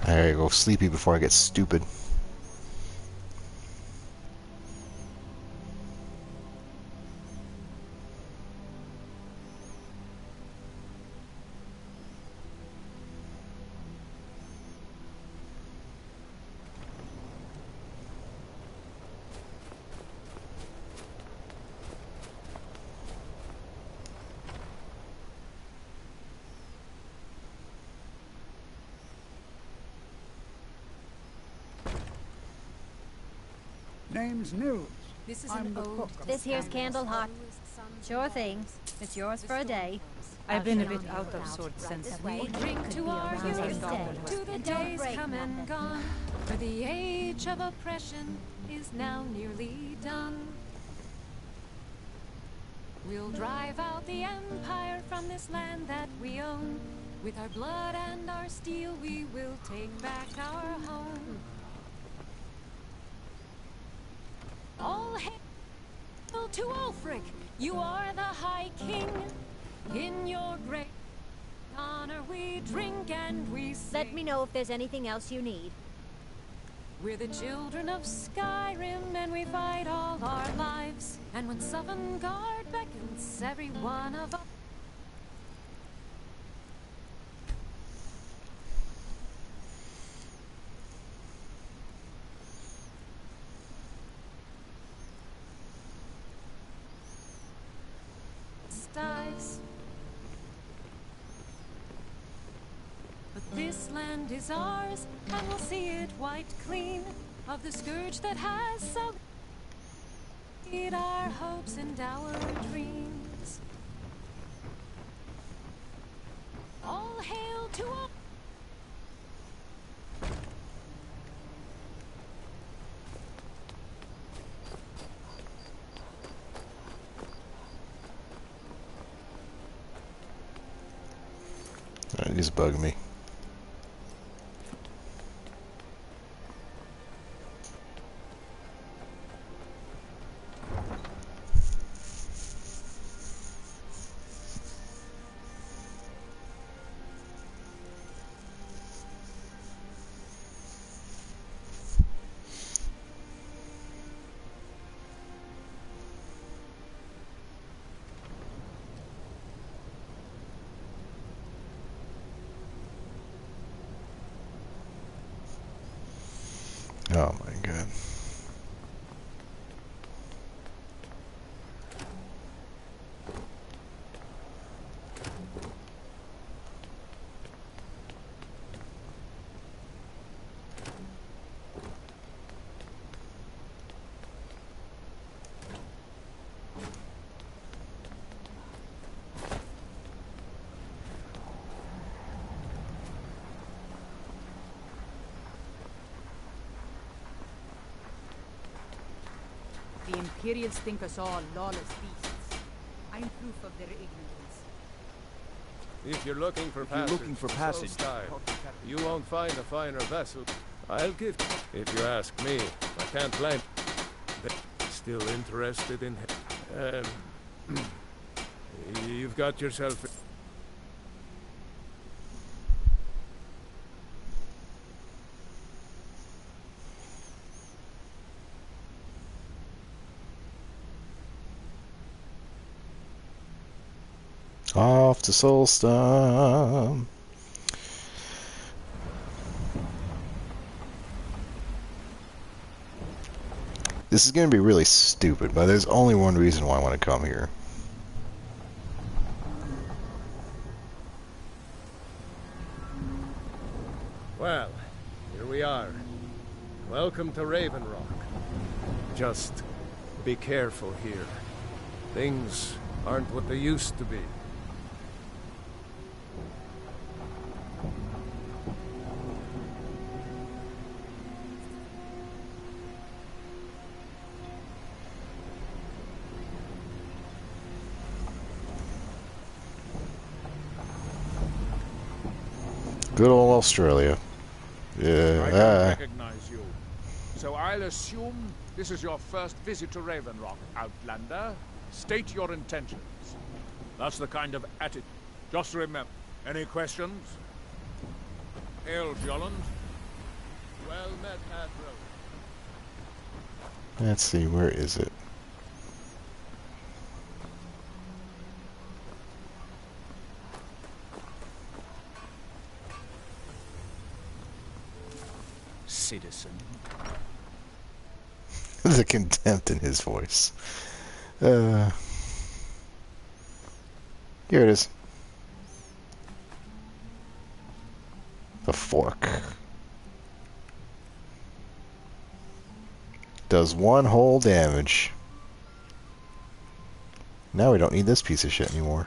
I gotta go sleepy before I get stupid. Name's Nils. This is I'm an the ode cook. to This here's Skyrim's candle hot. sons Sure and thing. daughters. It's yours for a day. I've been a bit out of sorts since This way. We drink to our around youth, any day. to the And don't days break come and nothing. gone, for the age of oppression is now nearly done. We'll drive out the empire from this land that we own. With our blood and our steel, we will take back our home. All hail to Ulfric, you are the High King. In your great honor we drink and we sing. Let me know if there's anything else you need. We're the children of Skyrim and we fight all our lives. And when Sovngarde beckons, every one of us. Dies. But this land is ours, and we'll see it wiped clean of the scourge that has so our hopes and our dreams. All hail to all. It is bugging me. Oh my god. The Imperials think us all lawless beasts. I'm proof of their ignorance. If you're looking for passage, style, you won't find a finer vessel. I'll give. If you ask me, I can't blame. Still interested in. You've got yourself. Off to Soulstorm. This is going to be really stupid, but there's only one reason why I want to come here. Well, here we are. Welcome to Raven Rock. Just be careful here. Things aren't what they used to be. Good old Australia. Yeah. I don't recognize you. So I'll assume this is your first visit to Raven Rock, Outlander. State your intentions. That's the kind of attitude. Just remember. Any questions? Hail, Jolland. Well met, Admiral. Let's see, where is it? Citizen. The contempt in his voice. Here it is. The fork. Does 1 whole damage. Now we don't need this piece of shit anymore.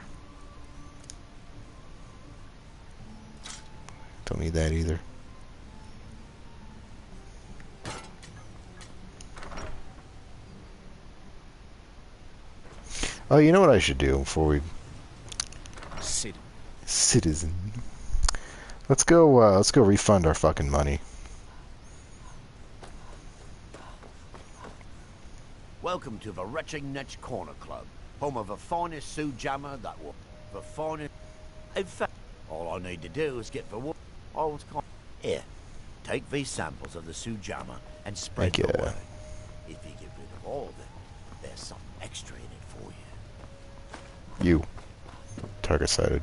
Don't need that either. Oh, you know what I should do before we... Citizen. Let's go refund our fucking money. Welcome to the Retching Netch Corner Club, home of the finest Sioux jammer that will... The finest... In fact, all I need to do is get the... Here, take these samples of the Sioux jammer and spread the word. If you get rid of all of them, there's something extra in it for you. You. Target sighted.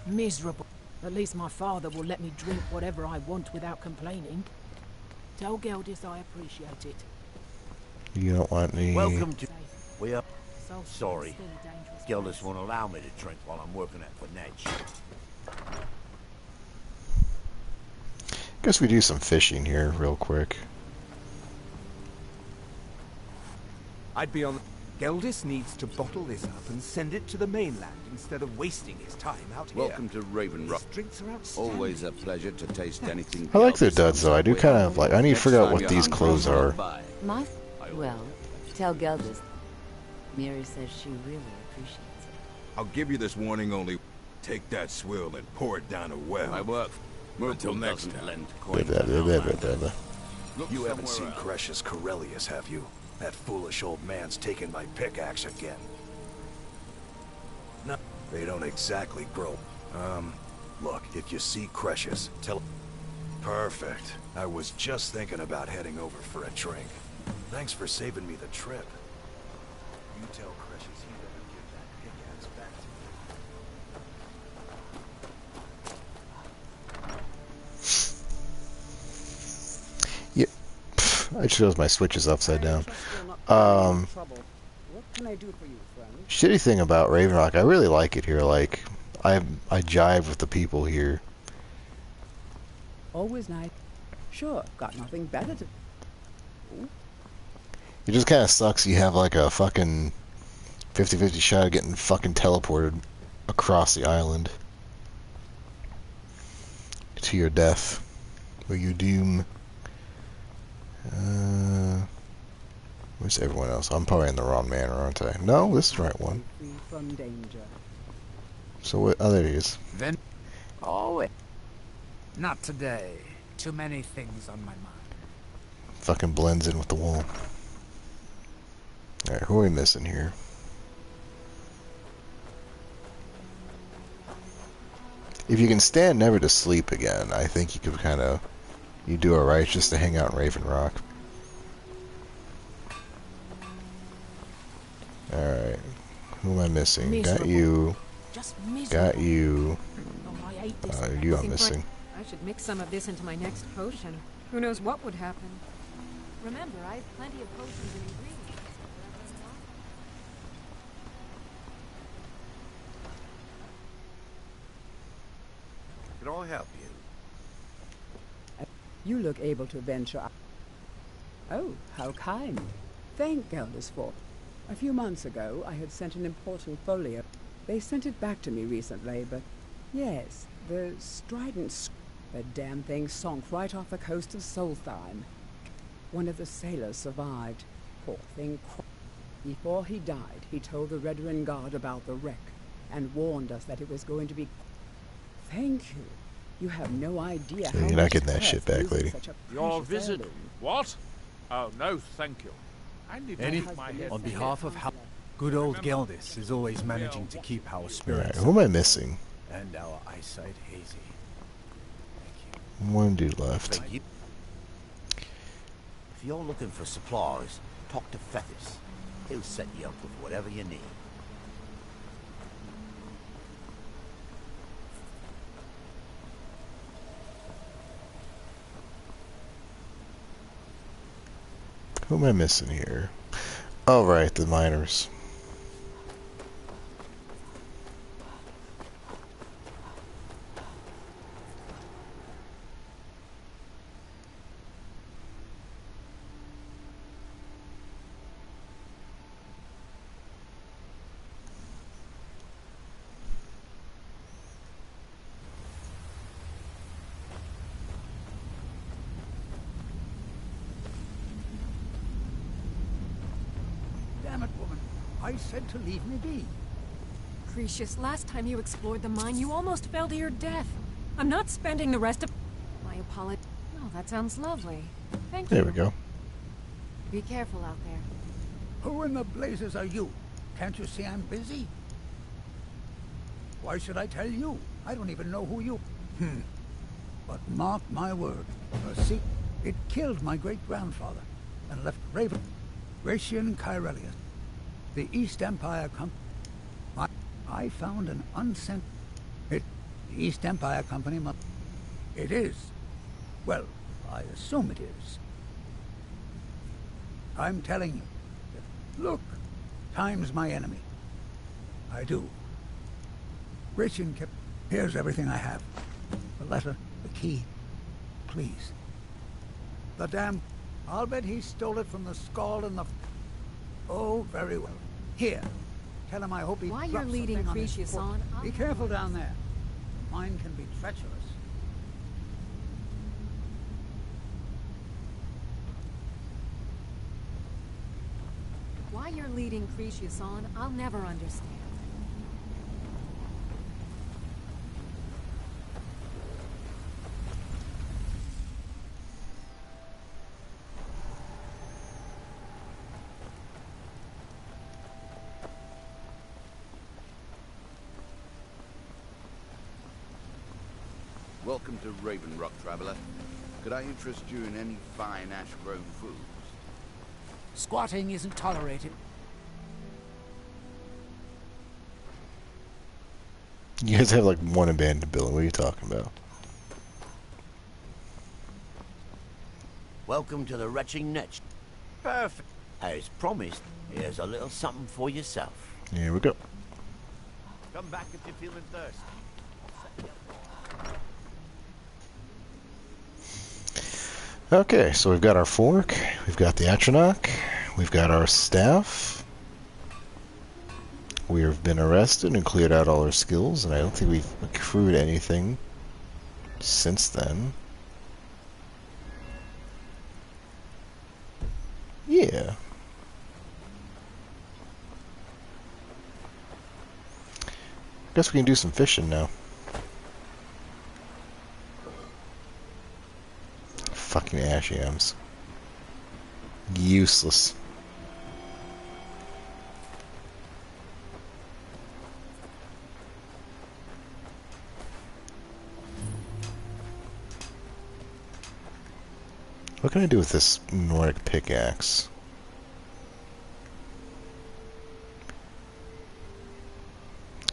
Miserable. At least my father will let me drink whatever I want without complaining. Tell Geldis I appreciate it. You don't want me... Welcome to... We are... Sorry. Geldis won't allow me to drink while I'm working at the Netch. Guess we do some fishing here real quick. I'd be on... Geldis needs to bottle this up and send it to the mainland instead of wasting his time out here. Welcome to Raven Rock. Drinks are outstanding. Always a pleasure to taste anything. I like their duds though. I do kind of like... I need to figure out what these clothes are. Well, tell Geldis. Miri says she really appreciates it. I'll give you this warning only. Take that swill and pour it down a well. I work. Until next time. You haven't seen Cresh's Corellius, have you? That foolish old man's taken my pickaxe again. No, they don't exactly grow. Look, if you see Cresh's, tell... Perfect. I was just thinking about heading over for a drink. Thanks for saving me the trip. You tell Cresh's he better give that pickaxe back to me. Yep. I chose my switches upside down. Shitty thing about Raven Rock, I really like it here. Like, I jive with the people here. Always nice. Sure, got nothing better to... It just kind of sucks you have like a fucking 50-50 shot of getting fucking teleported across the island to your death, or you doom. Where's everyone else? I'm probably in the wrong manner, aren't I? No, this is the right one. From danger. So what? Oh, there he is. Then, not today. Too many things on my mind. Fucking blends in with the wall. Alright, who are we missing here? If you can stand never to sleep again, I think you could kind of... You do alright just to hang out in Raven Rock. Alright. Who am I missing? Miserable. Got you. Just miserable. Got you. Oh, I hate this. You are missing. I should mix some of this into my next potion. Who knows what would happen? Remember, I have plenty of potions and ingredients. Can I help you? You look able to venture out. Oh, how kind. Thank Geldis for... A few months ago, I had sent an important folio. They sent it back to me recently, but... Yes, the strident... The damn thing sunk right off the coast of Solstheim. One of the sailors survived. Poor thing. Before he died, he told the Redoran Guard about the wreck, and warned us that it was going to be... Thank you. You have no idea how You're not getting that shit back, lady. Your visit... What? Oh, no, thank you. I need to keep my head... On behalf of how... Good old Geldis is always managing to keep our spirits... Alright, who am I missing? And our eyesight hazy. One dude left. If you're looking for supplies, talk to Fethis. He'll set you up with whatever you need. Who am I missing here? Oh, right, the miners. Damn it, woman. I said to leave me be. Cretius, last time you explored the mine, you almost fell to your death. I'm not spending the rest of... My apologies. Oh, that sounds lovely. Thank you. There we go. Be careful out there. Who in the blazes are you? Can't you see I'm busy? Why should I tell you? I don't even know who you... But mark my word. See, it killed my great-grandfather and left Raven... Gratian Kyrelius. The East Empire I found an unsent... The East Empire Company must... It is. Well, I assume it is. I'm telling you. Look, time's my enemy. I do. Gratian kept... Here's everything I have. The letter, the key. Please. The damn... I'll bet he stole it from the skull and the... Oh, very well. Here. Tell him I hope he... While you're leading Cretius on... Be careful down there. Mine can be treacherous. Why you're leading Cretius on, I'll never understand. Welcome to Raven Rock, traveler. Could I interest you in any fine ash-grown foods? Squatting isn't tolerated. You guys have like one abandoned building. What are you talking about? Welcome to the retching niche. Perfect. As promised, here's a little something for yourself. Here we go. Come back if you're feeling thirsty. Okay, so we've got our fork, we've got the atronach, we've got our staff. We have been arrested and cleared out all our skills, and I don't think we've accrued anything since then. Yeah. Guess we can do some fishing now. Fucking ash yams. Useless. What can I do with this Nordic pickaxe?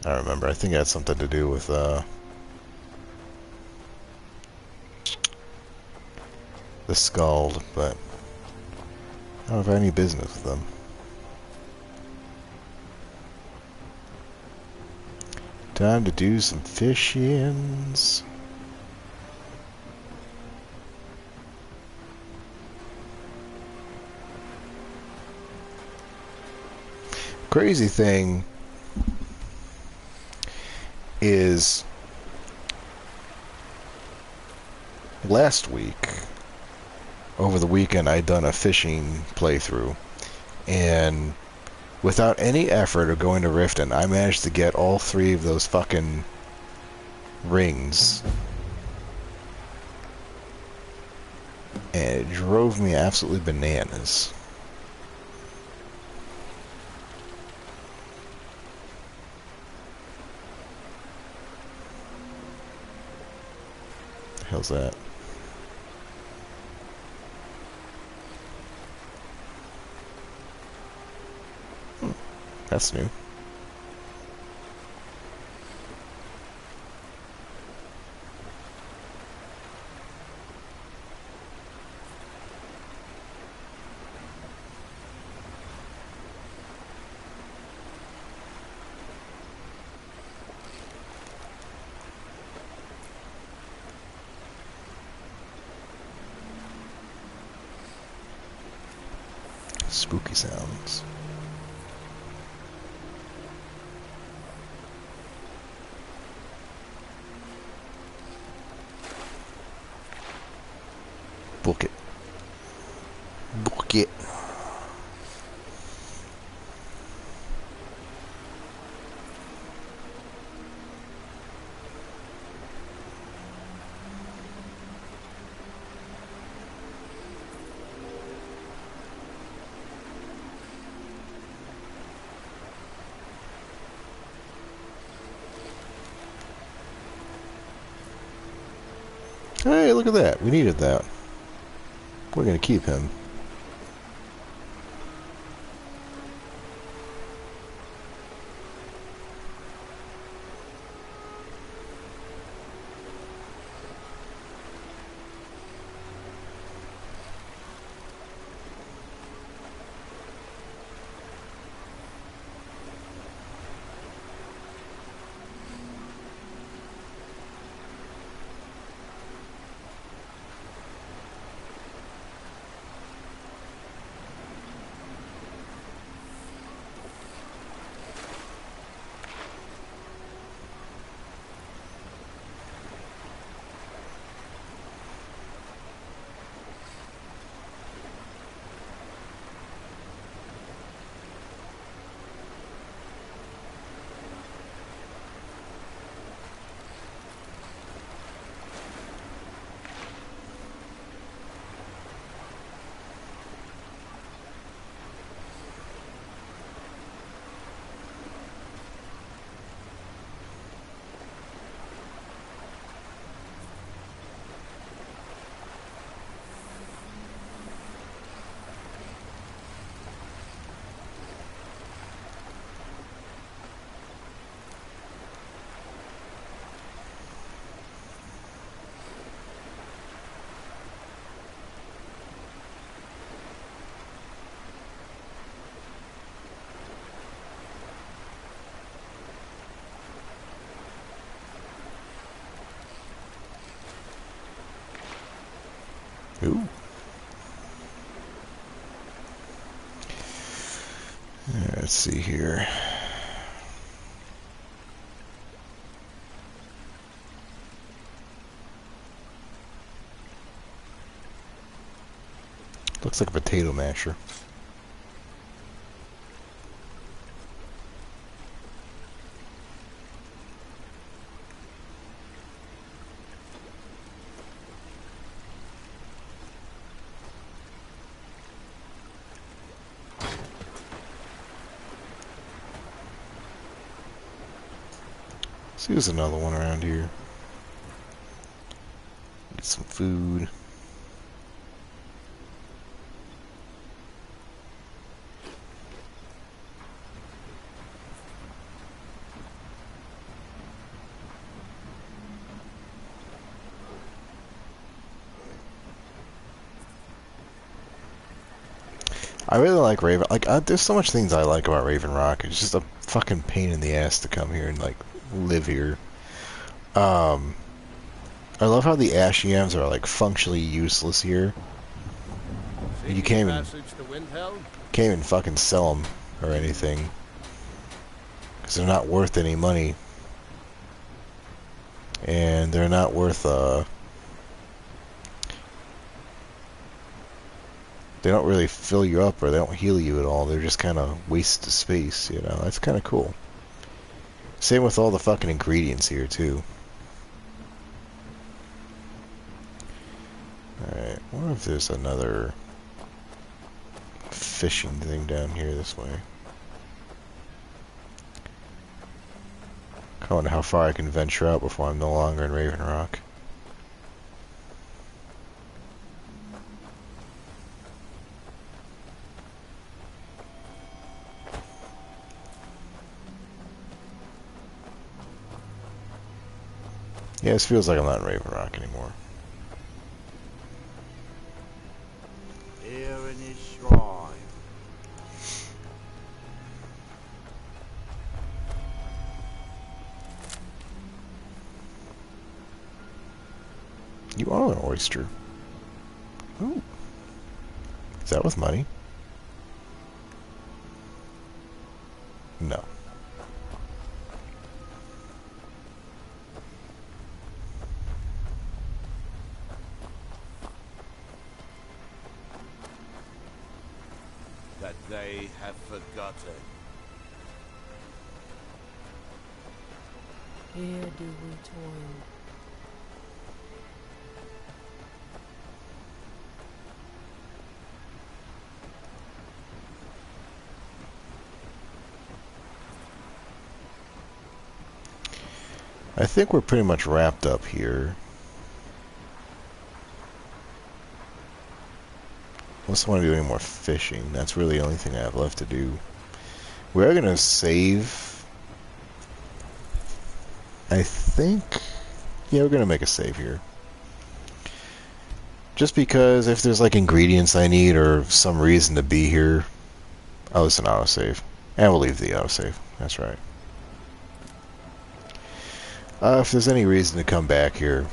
I don't remember. I think it had something to do with, the Scald, but I don't have any business with them. Time to do some fish-ins. Crazy thing is last week, over the weekend, I'd done a fishing playthrough, and without any effort of going to Riften, I managed to get all 3 of those fucking rings. And it drove me absolutely bananas. The hell's that? That's new. Spooky sounds. Book it. Book it. Hey, look at that. We needed that. We're going to keep him. Ooh. Let's see here. Looks like a potato masher. See, there's another one around here. Get some food. I really like Raven. Like, there's so much things I like about Raven Rock. It's just a fucking pain in the ass to come here and like live here. I love how the ash yams are like functionally useless here. You can't even fucking sell them or anything because they're not worth any money, and they're not worth they don't really fill you up or they don't heal you at all. They're just kind of waste of space, you know. That's kind of cool. Same with all the fucking ingredients here too. Alright, I wonder if there's another fishing thing down here this way. I wonder how far I can venture out before I'm no longer in Raven Rock. Yeah, this feels like I'm not in Raven Rock anymore. Here in his shrine. You are an oyster. Ooh. Is that with money? No. That they have forgotten. Here do we toil. I think we're pretty much wrapped up here. Unless I want to do any more fishing. That's really the only thing I have left to do. We are going to save. I think. Yeah, we're going to make a save here. Just because if there's like ingredients I need or some reason to be here. Oh, it's an autosave. And we'll leave the autosave. That's right. If there's any reason to come back here,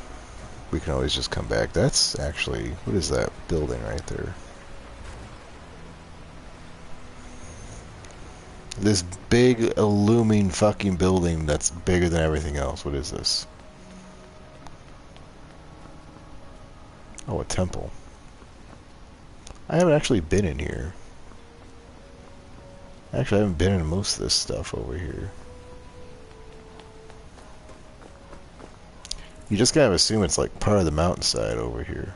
we can always just come back. That's actually, what is that building right there? This big, looming fucking building that's bigger than everything else. What is this? Oh, a temple. I haven't actually been in here. Actually, I haven't been in most of this stuff over here. You just gotta assume it's like part of the mountainside over here.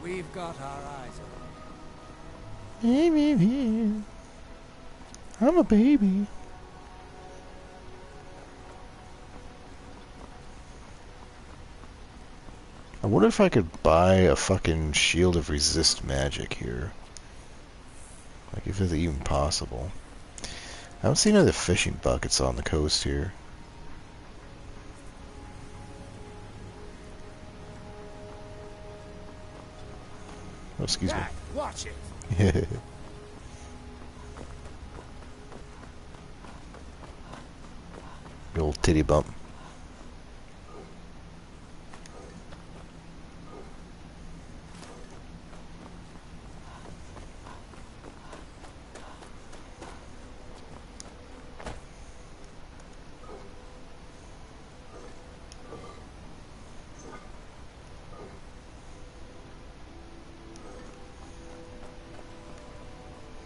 We've got our eyes on. I'm a baby. I wonder if I could buy a fucking shield of resist magic here. Like, if it's even possible. I don't see any other fishing buckets on the coast here. Oh, excuse me. Watch it. The old titty bump.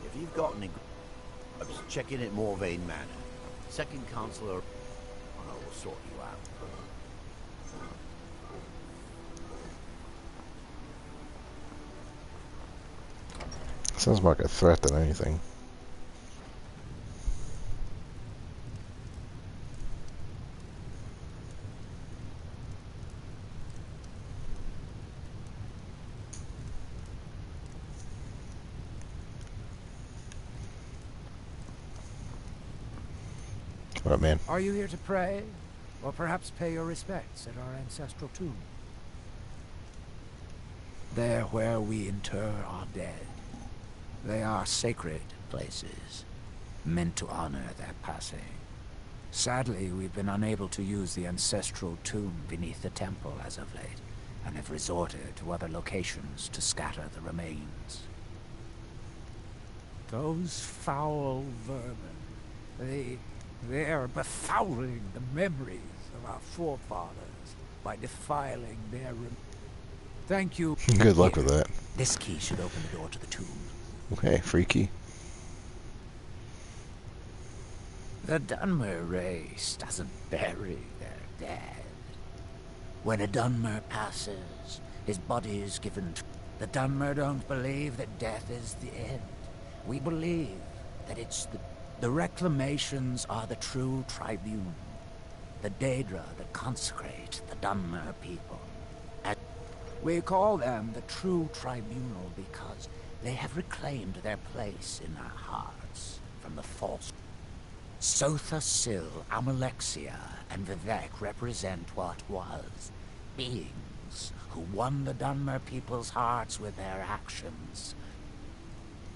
If you've got any, check in at Morvain Manor. Second Counselor, I will sort you out. Sounds more like a threat than anything. What up, man? Are you here to pray? Or perhaps pay your respects at our ancestral tomb? There where we inter our dead. They are sacred places, meant to honor their passing. Sadly, we've been unable to use the ancestral tomb beneath the temple as of late, and have resorted to other locations to scatter the remains. Those foul vermin, they are befouling the memories of our forefathers by defiling their Thank you. Good luck with that. This key should open the door to the tomb. Okay, freaky. The Dunmer race doesn't bury their dead. When a Dunmer passes, his body is given to... The Dunmer don't believe that death is the end. We believe that it's the reclamations are the true tribune. The Daedra that consecrate the Dunmer people. We call them the true tribunal because They have reclaimed their place in our hearts from the false. Sotha Sil, Amalexia, and Vivek represent what was. Beings who won the Dunmer people's hearts with their actions.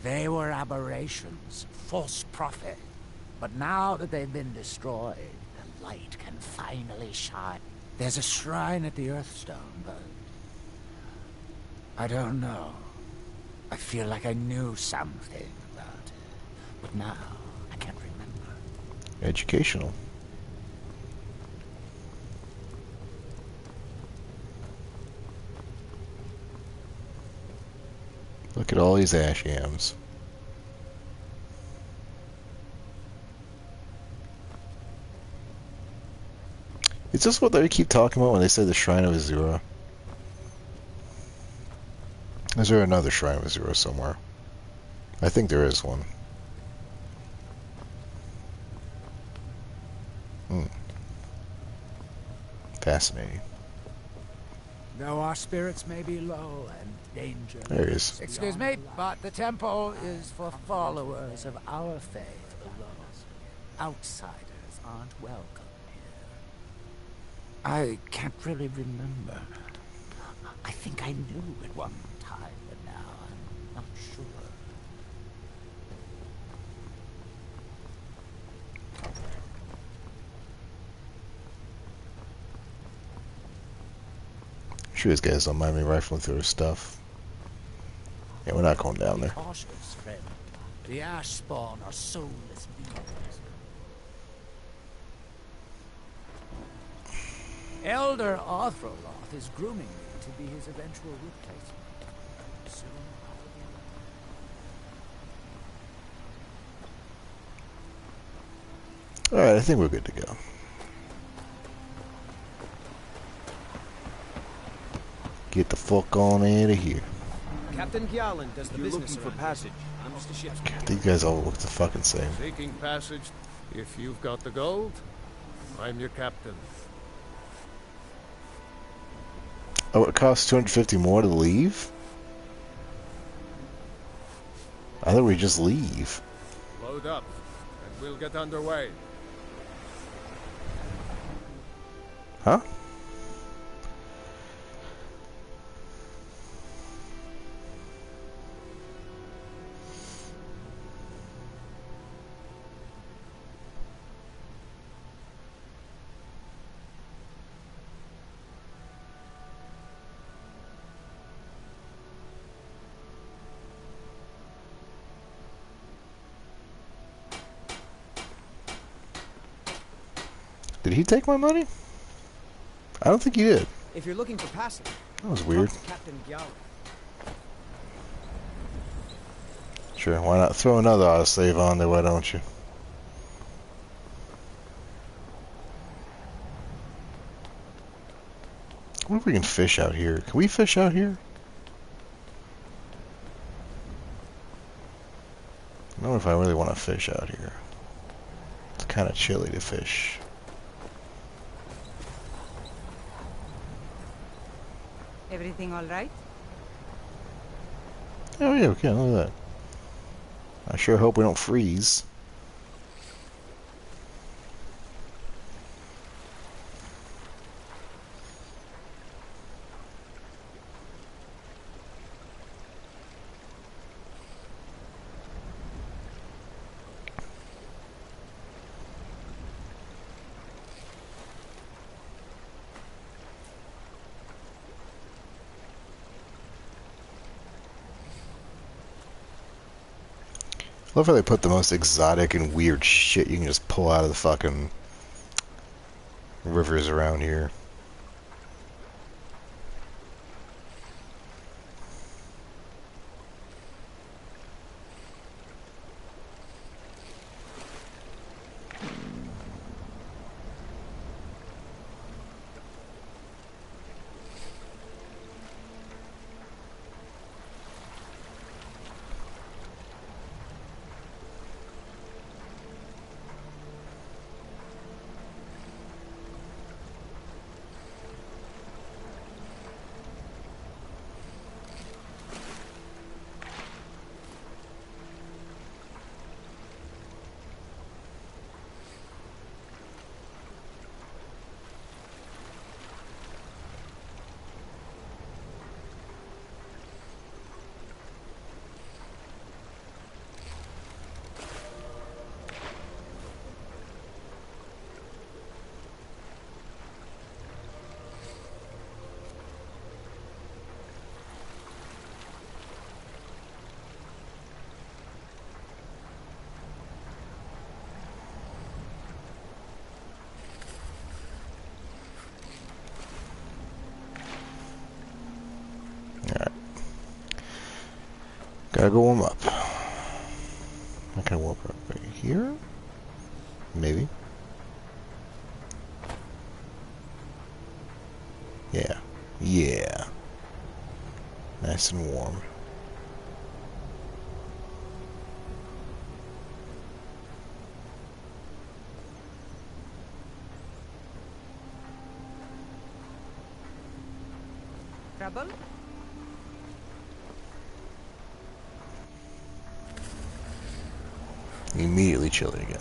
They were aberrations, false prophet. But now that they've been destroyed, the light can finally shine. There's a shrine at the Earthstone, but I don't know. I feel like I knew something about it, but now I can't remember. Educational. Look at all these ash yams. Is this what they keep talking about when they say the Shrine of Azura? Is there another Shrine of Azura somewhere? I think there is one. Fascinating. Though our spirits may be low and danger. There he is. Excuse me, but the temple is for followers of our faith alone. Outsiders aren't welcome here. I can't really remember. I think I knew at one time, but now I'm not sure. Sure, these guys don't mind me rifling through their stuff. Yeah, we're not going down there. Cautious, friend. The ash spawn are soulless beings. Elder Arthroloth is grooming me to be his eventual replacement. Soon Alright, I think we're good to go. Get the fuck on out of here. Captain Gjallan does the business looking for passage. I'm just a ship's These guys all look the fucking same. Seeking passage. If you've got the gold, I'm your captain. Oh, it costs 250 more to leave? I thought we just leave. Load up, and we'll get underway. Huh? Did he take my money? I don't think he did. If you're looking for passage, that was weird. talk to Captain Gjallan. Sure, why not throw another autosave on there, why don't you? I wonder if we can fish out here. Can we fish out here? I don't know if I really want to fish out here. It's kind of chilly to fish. Everything all right? Oh yeah, we can, look at that. I sure hope we don't freeze. I love how they put the most exotic and weird shit you can just pull out of the fucking rivers around here. Gotta go warm up. I can warm up right here? Maybe. Yeah. Yeah. Nice and warm. Trouble? Immediately chilly again.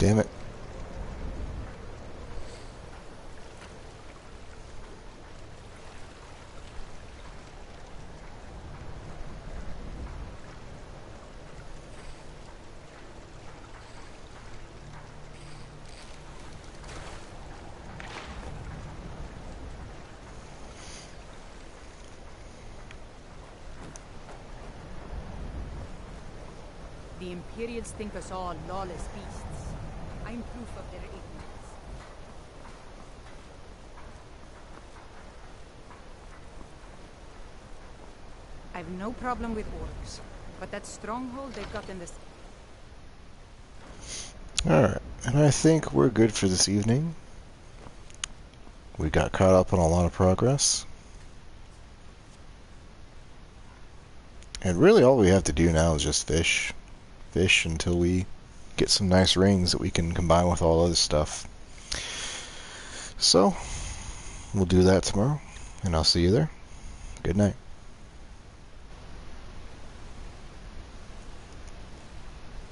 Damn it. The Imperials think us all lawless beasts. I'm proof of their ignorance. I've no problem with orcs, but that stronghold they've got in this... Alright, and I think we're good for this evening. We got caught up on a lot of progress. And really all we have to do now is just fish. Fish until we get some nice rings that we can combine with all other stuff. So, we'll do that tomorrow, and I'll see you there. Good night.